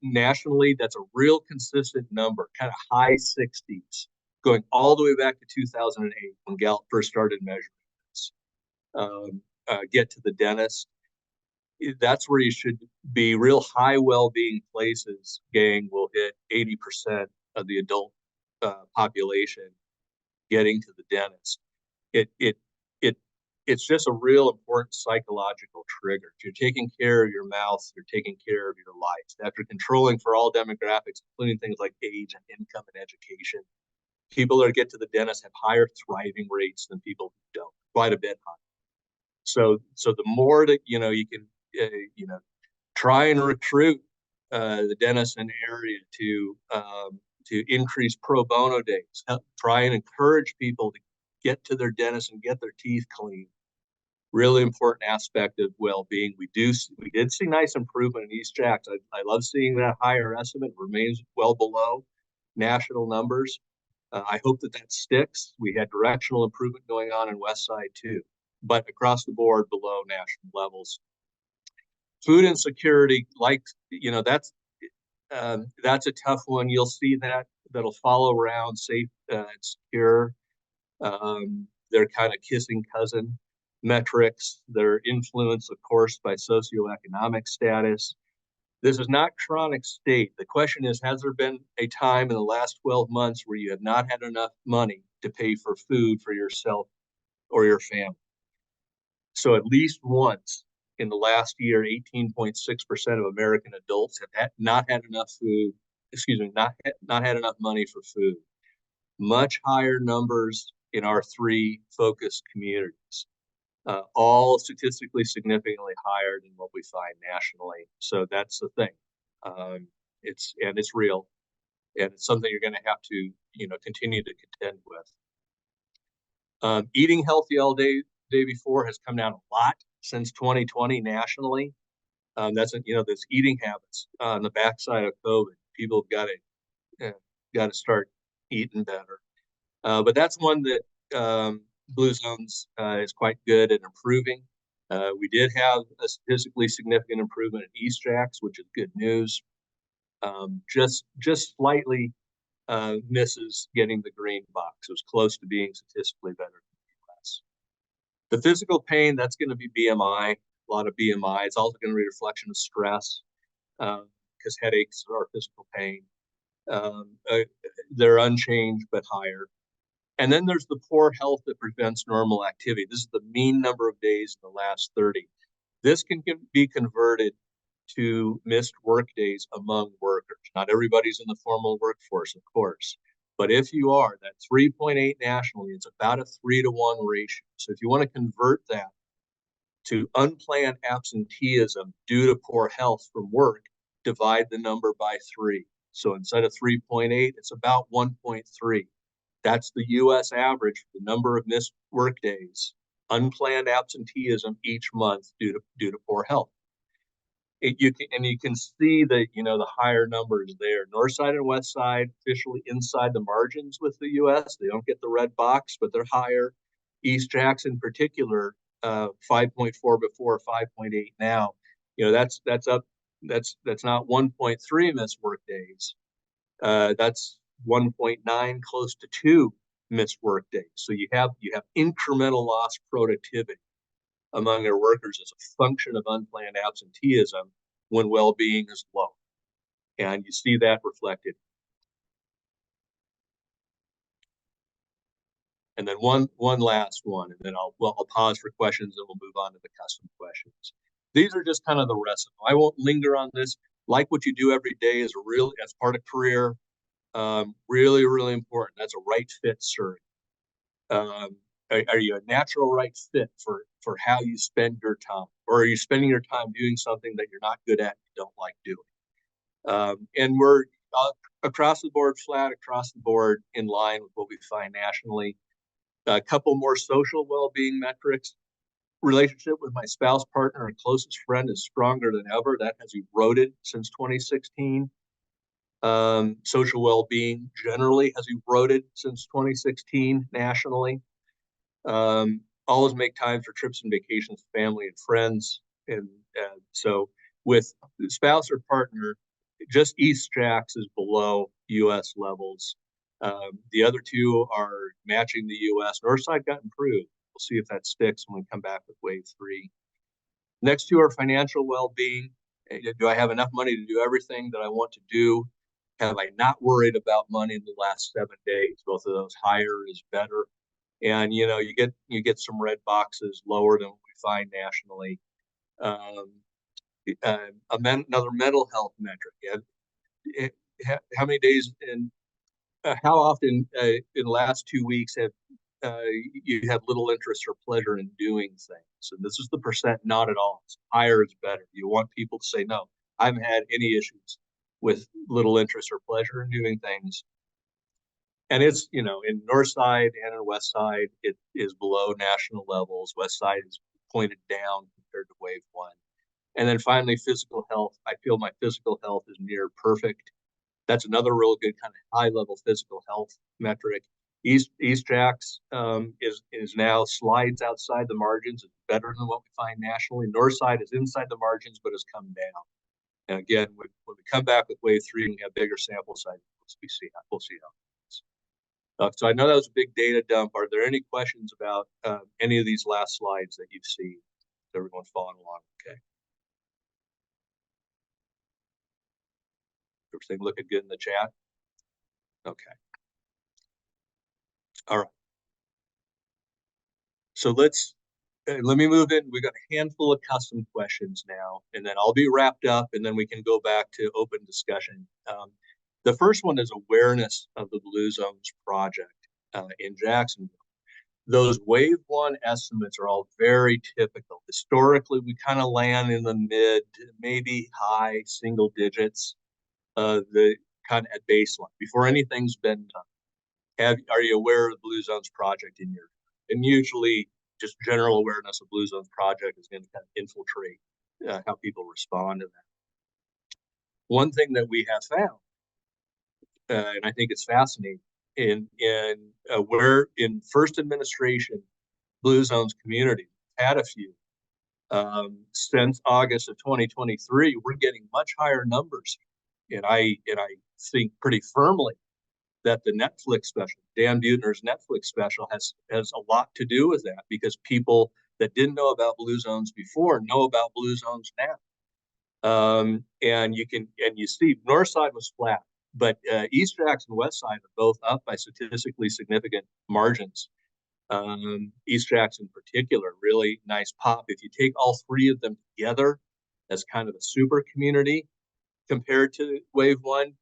Speaker 1: Nationally, that's a real consistent number, kind of high 60s, going all the way back to 2008 when Gallup first started measuring this. Get to the dentist. That's where you should be. Real high well-being places, gang, will hit 80% of the adult population getting to the dentist. It's just a real important psychological trigger. If you're taking care of your mouth, you're taking care of your life. After controlling for all demographics, including things like age and income and education, people that get to the dentist have higher thriving rates than people who don't, quite a bit higher. So the more that you can try and recruit the dentists in the area to increase pro bono days. Try and encourage people to get to their dentist and get their teeth clean. Really important aspect of well-being. We did see nice improvement in East Jackson. I love seeing that higher estimate. Remains well below national numbers. I hope that sticks. We had directional improvement going on in West Side too, but across the board below national levels. Food insecurity, that's a tough one. You'll see that'll follow around safe and secure. They're kind of kissing cousin metrics. They're influenced, of course, by socioeconomic status. This is not chronic state. The question is, has there been a time in the last 12 months where you have not had enough money to pay for food for yourself or your family? So at least once in the last year, 18.6% of American adults have not had enough money for food. Much higher numbers in our 3 focused communities, all statistically significantly higher than what we find nationally. So that's the thing. It's real, and it's something you're going to have to continue to contend with. Eating healthy all day before has come down a lot since 2020 nationally. That's those eating habits on the backside of COVID. People have got to start eating better. But that's one that Blue Zones is quite good at improving. We did have a statistically significant improvement in East Jacks, which is good news. Just slightly misses getting the green box. It was close to being statistically better than the US. The physical pain, that's going to be BMI, a lot of BMI. It's also going to be a reflection of stress, because headaches are physical pain. They're unchanged but higher. And then there's the poor health that prevents normal activity. This is the mean number of days in the last 30. This can be converted to missed work days among workers. Not everybody's in the formal workforce, of course. But if you are, that 3.8 nationally, it's about a 3-to-1 ratio. So if you want to convert that to unplanned absenteeism due to poor health from work, divide the number by 3. So instead of 3.8, it's about 1.3. That's the US average for the number of missed work days, unplanned absenteeism each month due to poor health. You can see that, the higher numbers there. North side and west side officially inside the margins with the US. They don't get the red box, but they're higher. East Jacks in particular, 5.4 before, 5.8 now. That's up. That's not 1.3 missed work days. That's 1.9, close to 2 missed work days. So you have incremental lost productivity among our workers as a function of unplanned absenteeism when well-being is low. And you see that reflected. And then one last one, and then I'll pause for questions and we'll move on to the custom questions. These are just kind of the rest of them. I won't linger on this. Like what you do every day is as part of career, really, really important. That's a right fit survey. Are you a natural right fit for how you spend your time, or are you spending your time doing something that you're not good at, you don't like doing? And we're across the board, flat across the board, in line with what we find nationally. A couple more social well-being metrics. Relationship with my spouse, partner, and closest friend is stronger than ever. That has eroded since 2016. Social well-being generally has eroded since 2016 nationally. Always make time for trips and vacations, family and friends. And so with spouse or partner, just East Jacks is below US levels. The other two are matching the US. Northside got improved. We'll see if that sticks when we come back with wave 3. Next two are financial well-being. Do I have enough money to do everything that I want to do? Have I not worried about money in the last 7 days? Both of those, higher is better. And you get some red boxes lower than what we find nationally. Another mental health metric. How many days how often in the last 2 weeks have you had little interest or pleasure in doing things? And this is the percent, not at all. Higher is better. You want people to say, no, I haven't had any issues with little interest or pleasure in doing things. And it's, in north side and in west side, it is below national levels. West side is pointed down compared to wave 1. And then finally, physical health. I feel my physical health is near perfect. That's another real good kind of high level physical health metric. East Jacks is now slides outside the margins. It's better than what we find nationally. North side is inside the margins, but has come down. And again, when we come back with wave 3 and we have bigger sample sizes, we'll see how. So I know that was a big data dump. Are there any questions about any of these last slides that you've seen? Is everyone following along? Okay. Everything looking good in the chat? Okay. All right. So let me move in. We've got a handful of custom questions now, and then I'll be wrapped up, and then we can go back to open discussion. The first one is awareness of the Blue Zones project in Jacksonville. Those wave 1 estimates are all very typical. Historically, we kind of land in the mid, maybe high single digits, the kind of at baseline before anything's been done. Are you aware of the Blue Zones project in your? And usually, just general awareness of Blue Zones project is going to kind of infiltrate how people respond to that. One thing that we have found, and I think it's fascinating, in first administration, blue zones community. Had a few. Since August of 2023, we're getting much higher numbers. And I think pretty firmly that the Netflix special, Dan Buettner's Netflix special, has a lot to do with that, because people that didn't know about blue zones before know about blue zones now. And you see north side was flat, but East Jackson and West side are both up by statistically significant margins. East Jackson in particular, really nice pop. If you take all three of them together as kind of a super community compared to wave one,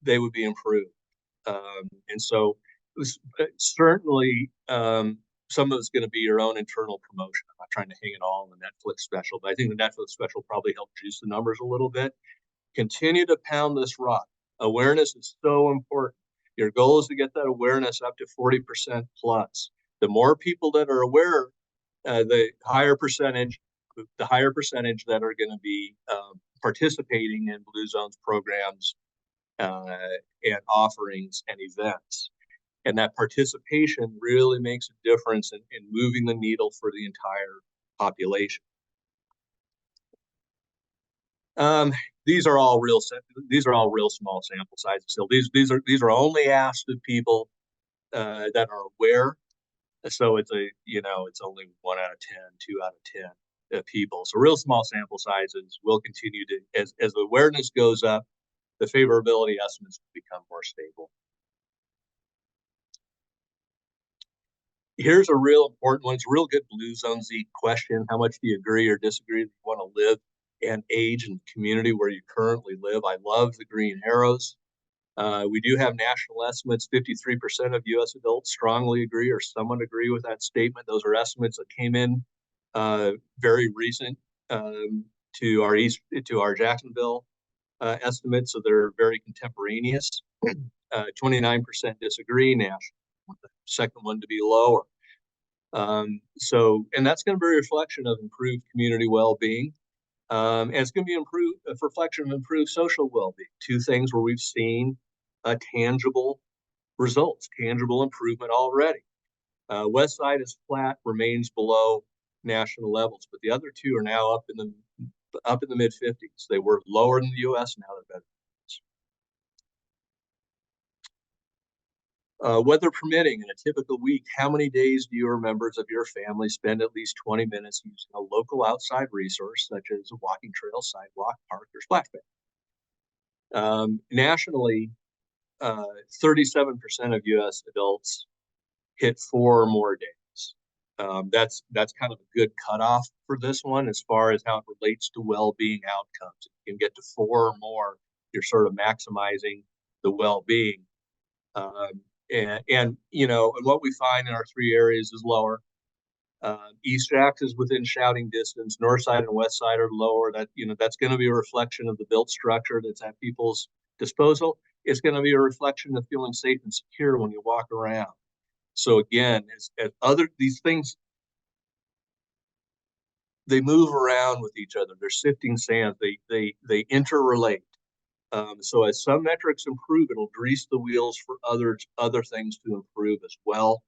Speaker 1: they would be improved. And so certainly some of it's going to be your own internal promotion. I'm not trying to hang it all on the Netflix special, but I think the Netflix special probably helped juice the numbers a little bit. Continue to pound this rock. Awareness is so important. Your goal is to get that awareness up to 40% plus. The more people that are aware, the higher percentage that are going to be participating in Blue Zones programs and offerings and events. And that participation really makes a difference in moving the needle for the entire population. These are all real small sample sizes. So these are only asked of people that are aware. So it's only 1 out of 10, 2 out of 10 people. So real small sample sizes will continue to, as the awareness goes up, the favorability estimates will become more stable. Here's a real important one. It's a real good Blue Zones-y question. How much do you agree or disagree that you want to live and age in the community where you currently live? I love the green arrows. We do have national estimates. 53% of U.S. adults strongly agree or somewhat agree with that statement. Those are estimates that came in very recent to our Jacksonville estimates, so they're very contemporaneous. 29% disagree nationally. The second one to be lower. And that's going to be a reflection of improved community well-being. And it's going to be a reflection of improved social well-being. Two things where we've seen tangible results, tangible improvement already. West side is flat, remains below national levels, but the other two are now up in the mid-50s. They were lower than the U.S. Now they're better. Weather permitting, in a typical week, how many days do you or members of your family spend at least 20 minutes using a local outside resource, such as a walking trail, sidewalk, park, or splash pad? Nationally, 37% of U.S. adults hit 4 or more days. That's kind of a good cutoff for this one as far as how it relates to well-being outcomes. If you can get to 4 or more, you're sort of maximizing the well-being. And what we find in our 3 areas is lower. East Jax is within shouting distance. North side and west side are lower. That's going to be a reflection of the built structure that's at people's disposal. It's going to be a reflection of feeling safe and secure when you walk around. So again, these things, they move around with each other. They're sifting sand. They interrelate. So as some metrics improve, it'll grease the wheels for other things to improve as well.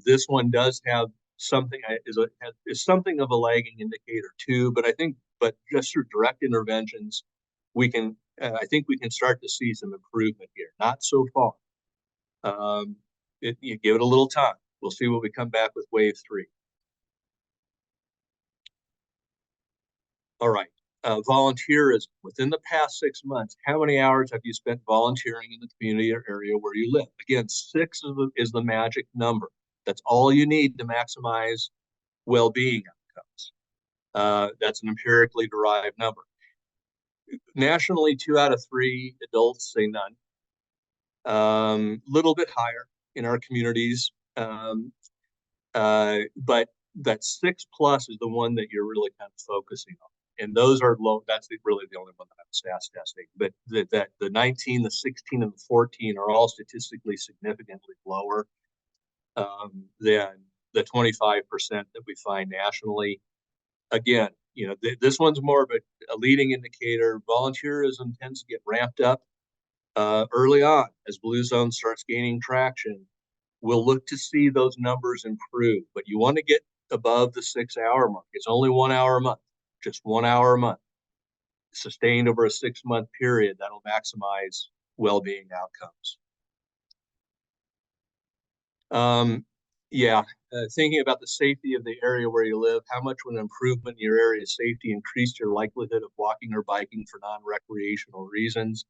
Speaker 1: This one does have something is something of a lagging indicator too, but just through direct interventions, I think we can start to see some improvement here. Not so far. You give it a little time. We'll see what we come back with wave 3. All right. Volunteerism. Within the past 6 months, how many hours have you spent volunteering in the community or area where you live? Again, 6 is the magic number. That's all you need to maximize well-being outcomes. That's an empirically derived number. Nationally, 2 out of 3 adults say none. Little bit higher in our communities, but that 6 plus is the one that you're really kind of focusing on. And those are low. That's really the only one that I'm stats testing. But the 19, the 16, and the 14 are all statistically significantly lower than the 25% that we find nationally. Again, this one's more of a leading indicator. Volunteerism tends to get ramped up early on as Blue Zone starts gaining traction. we'll look to see those numbers improve, but you want to get above the 6-hour mark. It's only 1 hour a month, just 1 hour a month, sustained over a 6-month period. That'll maximize well-being outcomes. Thinking about the safety of the area where you live, how much would an improvement in your area's safety increase your likelihood of walking or biking for non-recreational reasons?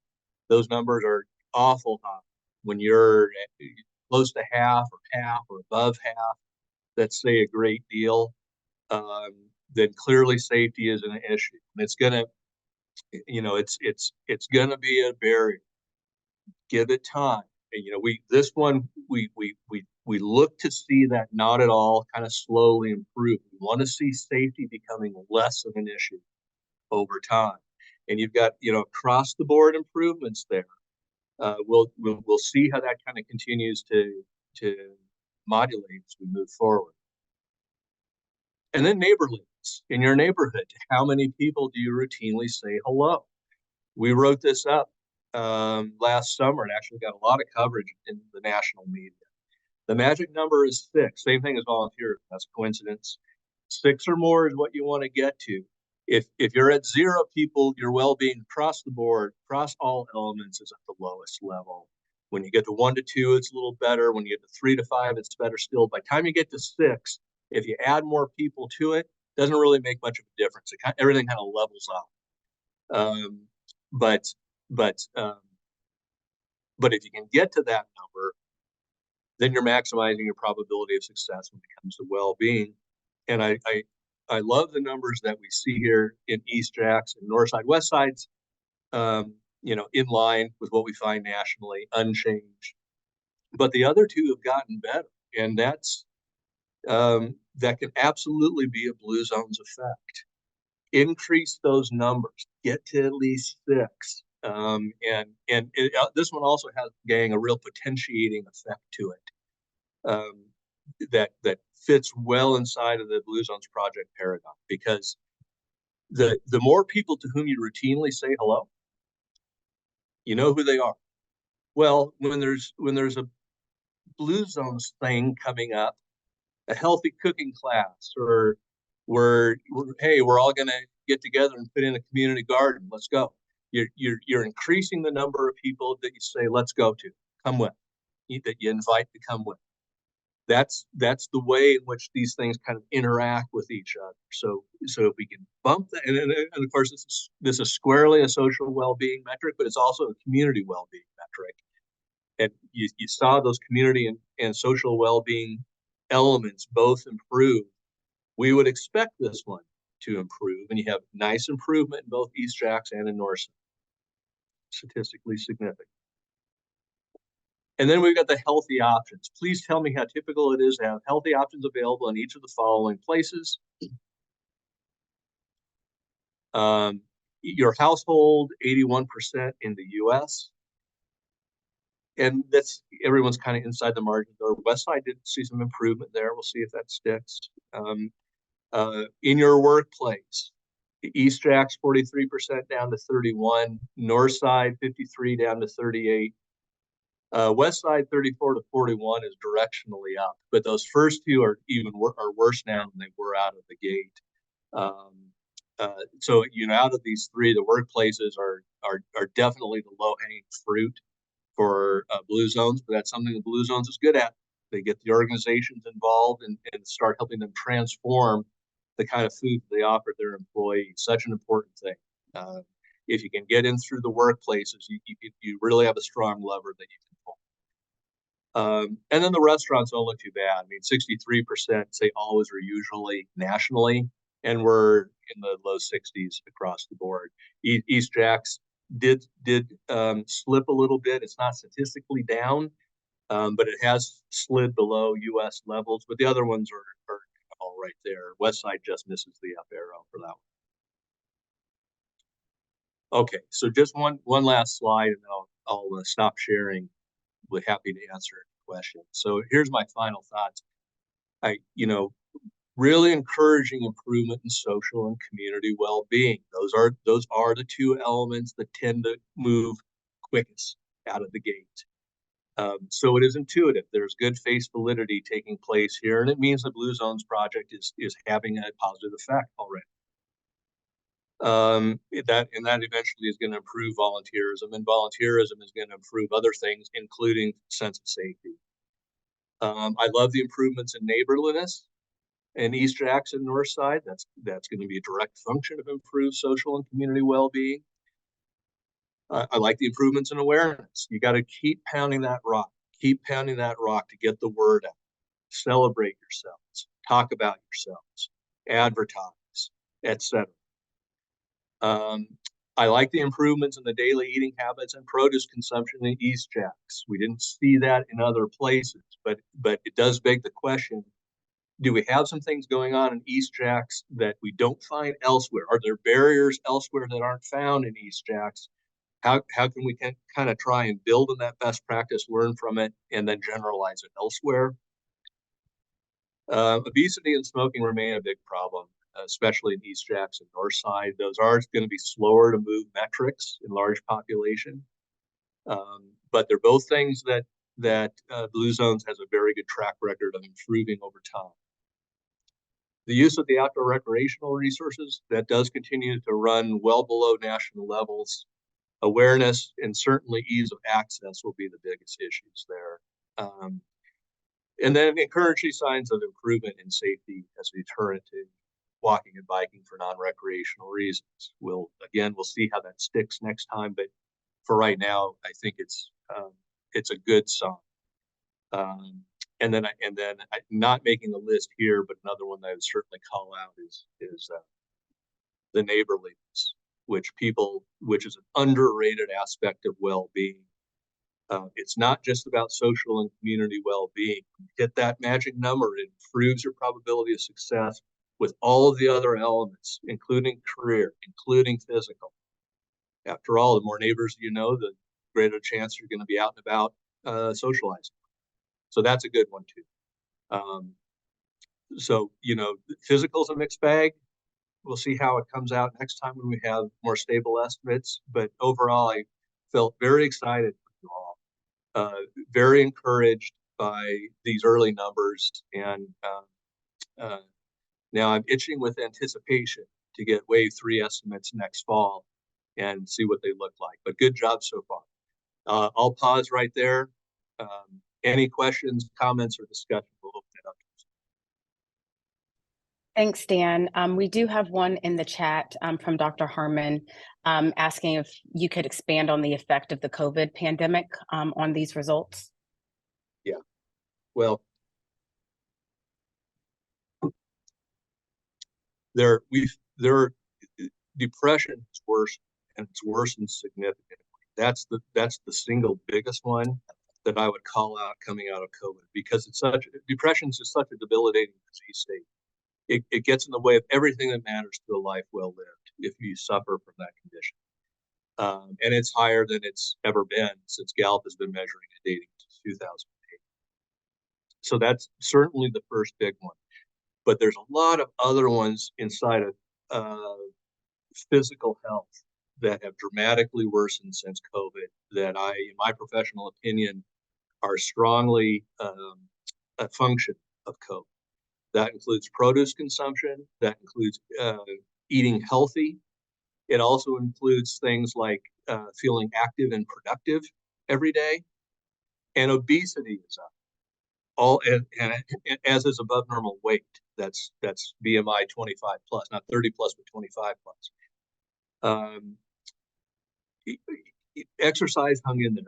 Speaker 1: Those numbers are awful high. When you're close to half or above half, that's say a great deal, then clearly safety is an issue. And it's gonna, it's gonna be a barrier. Give it time. And, we look to see that not at all kind of slowly improve. We want to see safety becoming less of an issue over time. And you've got, across the board improvements there. We'll see how that kind of continues to modulate as we move forward. And then neighborliness in your neighborhood. How many people do you routinely say hello? We wrote this up last summer and actually got a lot of coverage in the national media. The magic number is 6. Same thing as volunteers. That's a coincidence. 6 or more is what you want to get to. If you're at 0 people, your well-being across the board, across all elements, is at the lowest level. When you get to 1 to 2, it's a little better. When you get to 3 to 5, it's better still. By the time you get to 6, if you add more people to it, doesn't really make much of a difference. Everything kind of levels out. But if you can get to that number, then you're maximizing your probability of success when it comes to well-being. And I love the numbers that we see here in East Jackson, North Side, West Side's, in line with what we find nationally, unchanged. But the other 2 have gotten better, and that can absolutely be a Blue Zones effect. Increase those numbers, get to at least 6. This one also has, gang, a real potentiating effect to it that fits well inside of the Blue Zones Project paradigm, because the more people to whom you routinely say hello, you know who they are. Well, when there's a Blue Zones thing coming up, a healthy cooking class, or we're all going to get together and put in a community garden, let's go. You're increasing the number of people that you say let's go to, come with, that you invite to come with. That's the way in which these things kind of interact with each other. So if we can bump that, and of course this is squarely a social well-being metric, but it's also a community well-being metric. And you saw those community and social well-being elements both improve. We would expect this one to improve, and you have nice improvement in both East Jackson and in North. Statistically significant. And then we've got the healthy options. Please tell me how typical it is to have healthy options available in each of the following places. Your household, 81% in the US. And that's, everyone's kind of inside the margin. Our West Side did see some improvement there. We'll see if that sticks. In your workplace, East Jack's 43% down to 31, North Side 53 down to 38. West Side 34 to 41 is directionally up, but those first 2 are worse now than they were out of the gate. So out of these 3, the workplaces are definitely the low-hanging fruit for Blue Zones, but that's something that Blue Zones is good at. They get the organizations involved and start helping them transform the kind of food they offer their employees. Such an important thing. If you can get in through the workplaces, you really have a strong lever that you can pull. And then the restaurants don't look too bad. I mean, 63% say always or usually nationally, and we're in the low 60s across the board. East Jack's did slip a little bit. It's not statistically down, but it has slid below US levels, but the other ones are all right there. West Side just misses the up arrow for that one. Okay, so just one last slide, and I'll stop sharing. We're happy to answer questions. So here's my final thoughts. Really encouraging improvement in social and community well-being. Those are the 2 elements that tend to move quickest out of the gate. So it is intuitive. There's good face validity taking place here, and it means the Blue Zones project is having a positive effect already. That eventually is going to improve volunteerism, and volunteerism is going to improve other things, including sense of safety. I love the improvements in neighborliness in East Jackson North Side. That's going to be a direct function of improved social and community well-being. I like the improvements in awareness. You got to keep pounding that rock. Keep pounding that rock to get the word out. Celebrate yourselves. Talk about yourselves. Advertise, etc. I like the improvements in the daily eating habits and produce consumption in East Jacks. We didn't see that in other places, but it does beg the question, do we have some things going on in East Jacks that we don't find elsewhere? Are there barriers elsewhere that aren't found in East Jacks? How can we kind of try and build on that best practice, learn from it, and then generalize it elsewhere? Obesity and smoking remain a big problem, especially in East Jackson North Side. Those are going to be slower to move metrics in large population, but they're both things that Blue Zones has a very good track record of improving over time. The use of the outdoor recreational resources, that does continue to run well below national levels. Awareness and certainly ease of access will be the biggest issues there. And then encouraging signs of improvement in safety as a deterrent to walking and biking for non-recreational reasons. We'll see how that sticks next time, but for right now, I think it's a good sign. And then not making the list here, but another one that I would certainly call out is the neighborliness, which is an underrated aspect of well-being. It's not just about social and community well-being. Hit that magic number, it improves your probability of success with all of the other elements, including career, including physical. After all, the more neighbors you know, the greater chance you're going to be out and about socializing. So that's a good one too. So, physical's a mixed bag. We'll see how it comes out next time when we have more stable estimates. But overall, I felt very excited for you all, very encouraged by these early numbers. And now I'm itching with anticipation to get wave 3 estimates next fall and see what they look like. But good job so far. I'll pause right there. Any questions, comments, or discussion, we'll open it up.
Speaker 3: Thanks, Dan. We do have one in the chat from Dr. Harmon asking if you could expand on the effect of the COVID pandemic on these results.
Speaker 1: Yeah, well, depression is worse, and it's worsened significantly. That's the single biggest one that I would call out coming out of COVID, because depression is just such a debilitating disease state. It gets in the way of everything that matters to a life well lived if you suffer from that condition. And it's higher than it's ever been since Gallup has been measuring it dating to 2008. So that's certainly the first big one. But there's a lot of other ones inside of physical health that have dramatically worsened since COVID that in my professional opinion, are strongly a function of COVID. That includes produce consumption. That includes eating healthy. It also includes things like feeling active and productive every day. And obesity is up. And as is above normal weight. That's BMI 25 plus, not 30 plus, but 25 plus. Exercise hung in there.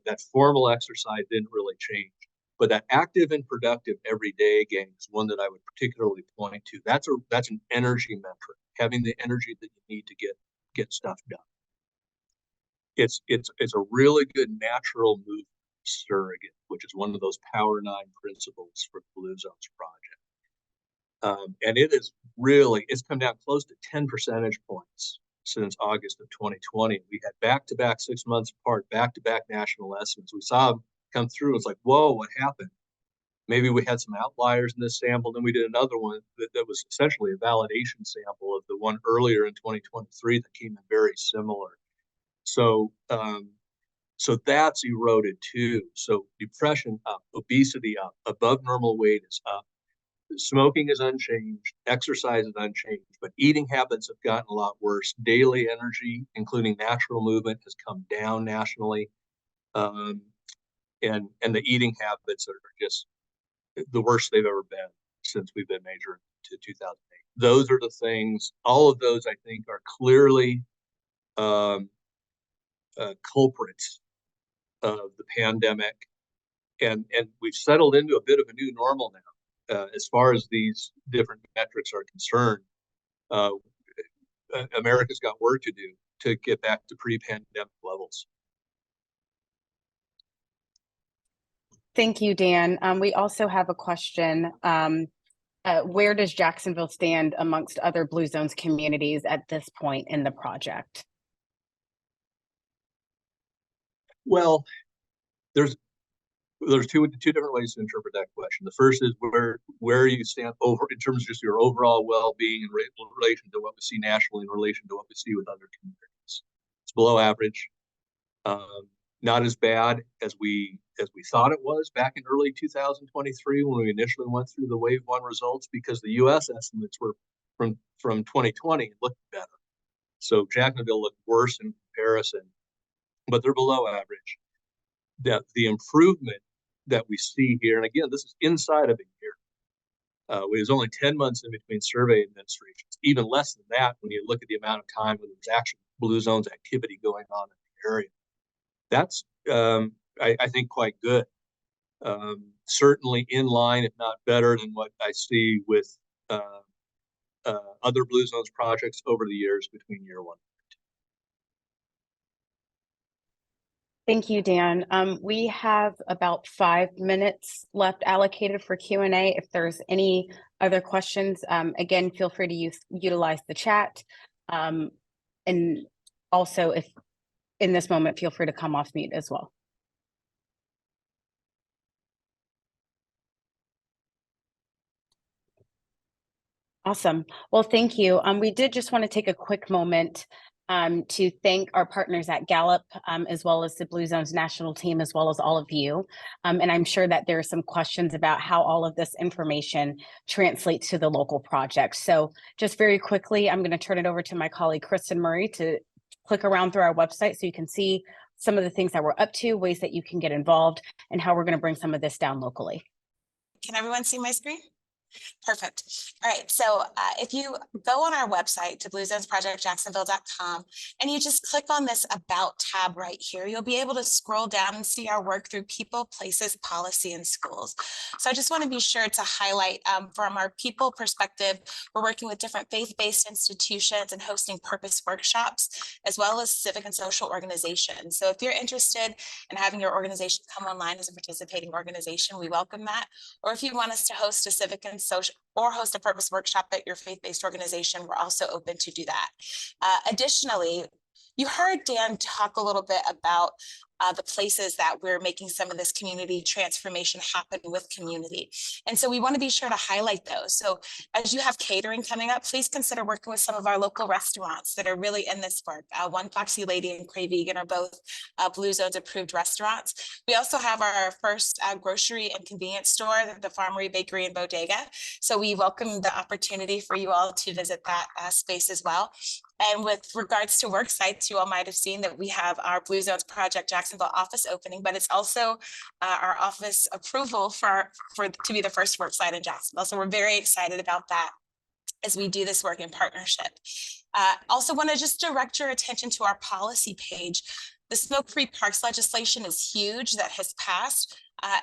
Speaker 1: That formal exercise didn't really change. But that active and productive everyday game is one that I would particularly point to. That's an energy metric, having the energy that you need to get stuff done. It's a really good natural movement surrogate, which is one of those Power 9 principles for the Blue Zones project. And it's come down close to 10 percentage points since August of 2020. We had back-to-back 6 months apart, back-to-back national estimates. We saw them come through. It's like, whoa, what happened? Maybe we had some outliers in this sample. Then we did another one that was essentially a validation sample of the one earlier in 2023 that came in very similar. So So that's eroded too. So depression up, obesity up, above normal weight is up. Smoking is unchanged, exercise is unchanged, but eating habits have gotten a lot worse. Daily energy, including natural movement, has come down nationally. And the eating habits are just the worst they've ever been since we've been measuring to 2008. Those are the things, all of those I think are clearly culprits of the pandemic. And we've settled into a bit of a new normal now. As far as these different metrics are concerned, America's got work to do to get back to pre-pandemic levels.
Speaker 3: Thank you, Dan. We also have a question. Where does Jacksonville stand amongst other Blue Zones communities at this point in the project?
Speaker 1: Well, there's two different ways to interpret that question. The first is where you stand over in terms of just your overall well-being in relation to what we see nationally, in relation to what we see with other communities. It's below average, not as bad as we thought it was back in early 2023 when we initially went through the Wave 1 results, because the U.S. estimates were from 2020 and looked better. So Jacksonville looked worse in comparison, but they're below average. That the improvement that we see here, and again, this is inside of a year. It was only 10 months in between survey administrations, even less than that when you look at the amount of time when there's actual Blue Zones activity going on in the area. That's, I think, quite good. Certainly in line, if not better, than what I see with other Blue Zones projects over the years between year 1.
Speaker 3: Thank you, Dan. We have about 5 minutes left allocated for Q&A. If there's any other questions, again, feel free to utilize the chat. And also, if in this moment, feel free to come off mute as well. Awesome. Well, thank you. We did just want to take a quick moment to thank our partners at Gallup, as well as the Blue Zones national team, as well as all of you. And I'm sure that there are some questions about how all of this information translates to the local projects. So just very quickly, I'm going to turn it over to my colleague, Kristen Murray, to click around through our website so you can see some of the things that we're up to, ways that you can get involved, and how we're going to bring some of this down locally.
Speaker 4: Can everyone see my screen? Perfect. All right. So if you go on our website to bluezonesprojectjacksonville.com and you just click on this About tab right here, you'll be able to scroll down and see our work through people, places, policy, and schools. So I just want to be sure to highlight from our people perspective, we're working with different faith-based institutions and hosting purpose workshops, as well as civic and social organizations. So if you're interested in having your organization come online as a participating organization, we welcome that. Or if you want us to host a civic and social or host a purpose workshop at your faith-based organization, we're also open to do that. Additionally, you heard Dan talk a little bit about the places that we're making some of this community transformation happen with community. And so we want to be sure to highlight those. So as you have catering coming up, please consider working with some of our local restaurants that are really in this work. One Foxy Lady and Crave Vegan are both Blue Zones approved restaurants. We also have our first grocery and convenience store, the Farmery Bakery and Bodega. So we welcome the opportunity for you all to visit that space as well. And with regards to work sites, you all might have seen that we have our Blue Zones Project Jacksonville office opening, but it's also our office approval for to be the first work site in Jacksonville. So we're very excited about that as we do this work in partnership. Also want to just direct your attention to our policy page. The smoke-free parks legislation is huge that has passed.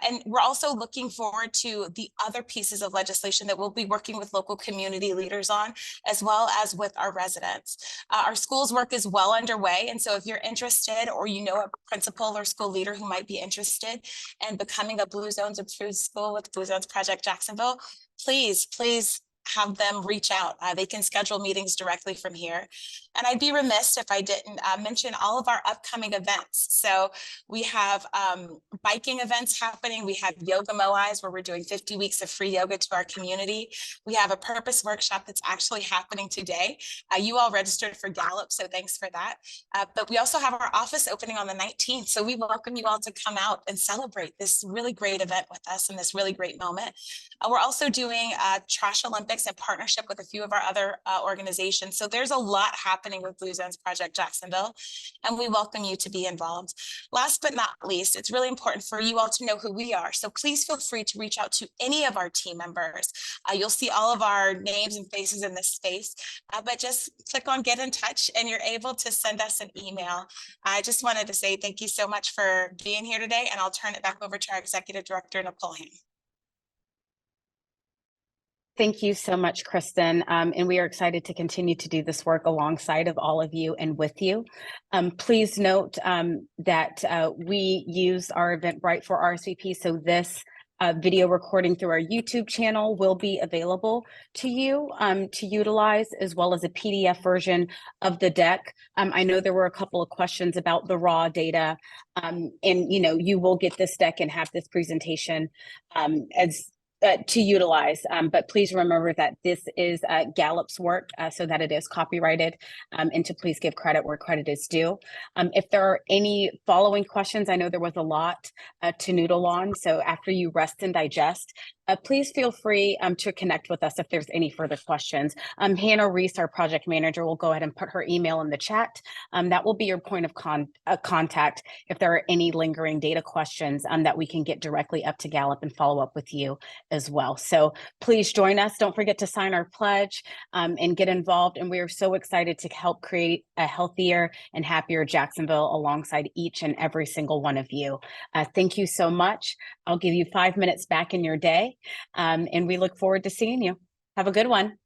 Speaker 4: And we're also looking forward to the other pieces of legislation that we'll be working with local community leaders on, as well as with our residents. Our schools work is well underway. And so if you're interested, or you know a principal or school leader who might be interested in becoming a Blue Zones approved school with Blue Zones Project Jacksonville, please have them reach out. They can schedule meetings directly from here. And I'd be remiss if I didn't mention all of our upcoming events. So we have biking events happening. We have yoga moais where we're doing 50 weeks of free yoga to our community. We have a purpose workshop that's actually happening today. You all registered for Gallup, so thanks for that. But we also have our office opening on the 19th. So we welcome you all to come out and celebrate this really great event with us in this really great moment. We're also doing Trash Olympics in partnership with a few of our other organizations. So there's a lot happening with Blue Zones Project Jacksonville, and we welcome you to be involved. Last but not least, it's really important for you all to know who we are. So please feel free to reach out to any of our team members. You'll see all of our names and faces in this space, but just click on get in touch and you're able to send us an email. I just wanted to say thank you so much for being here today, and I'll turn it back over to our Executive Director, Nicole Hain.
Speaker 3: Thank you so much, Kristen. And we are excited to continue to do this work alongside of all of you and with you. Please note that we use our Eventbrite for RSVP. So this video recording through our YouTube channel will be available to you to utilize, as well as a PDF version of the deck. I know there were a couple of questions about the raw data, and you will get this deck and have this presentation to utilize, but please remember that this is Gallup's work, so that it is copyrighted, and to please give credit where credit is due. If there are any following questions, I know there was a lot to noodle on, so after you rest and digest, please feel free to connect with us if there's any further questions. Hannah Reese, our project manager, will go ahead and put her email in the chat. That will be your point of contact if there are any lingering data questions that we can get directly up to Gallup and follow up with you as well. So please join us. Don't forget to sign our pledge and get involved. And we are so excited to help create a healthier and happier Jacksonville alongside each and every single one of you. Thank you so much. I'll give you 5 minutes back in your day. And we look forward to seeing you. Have a good one.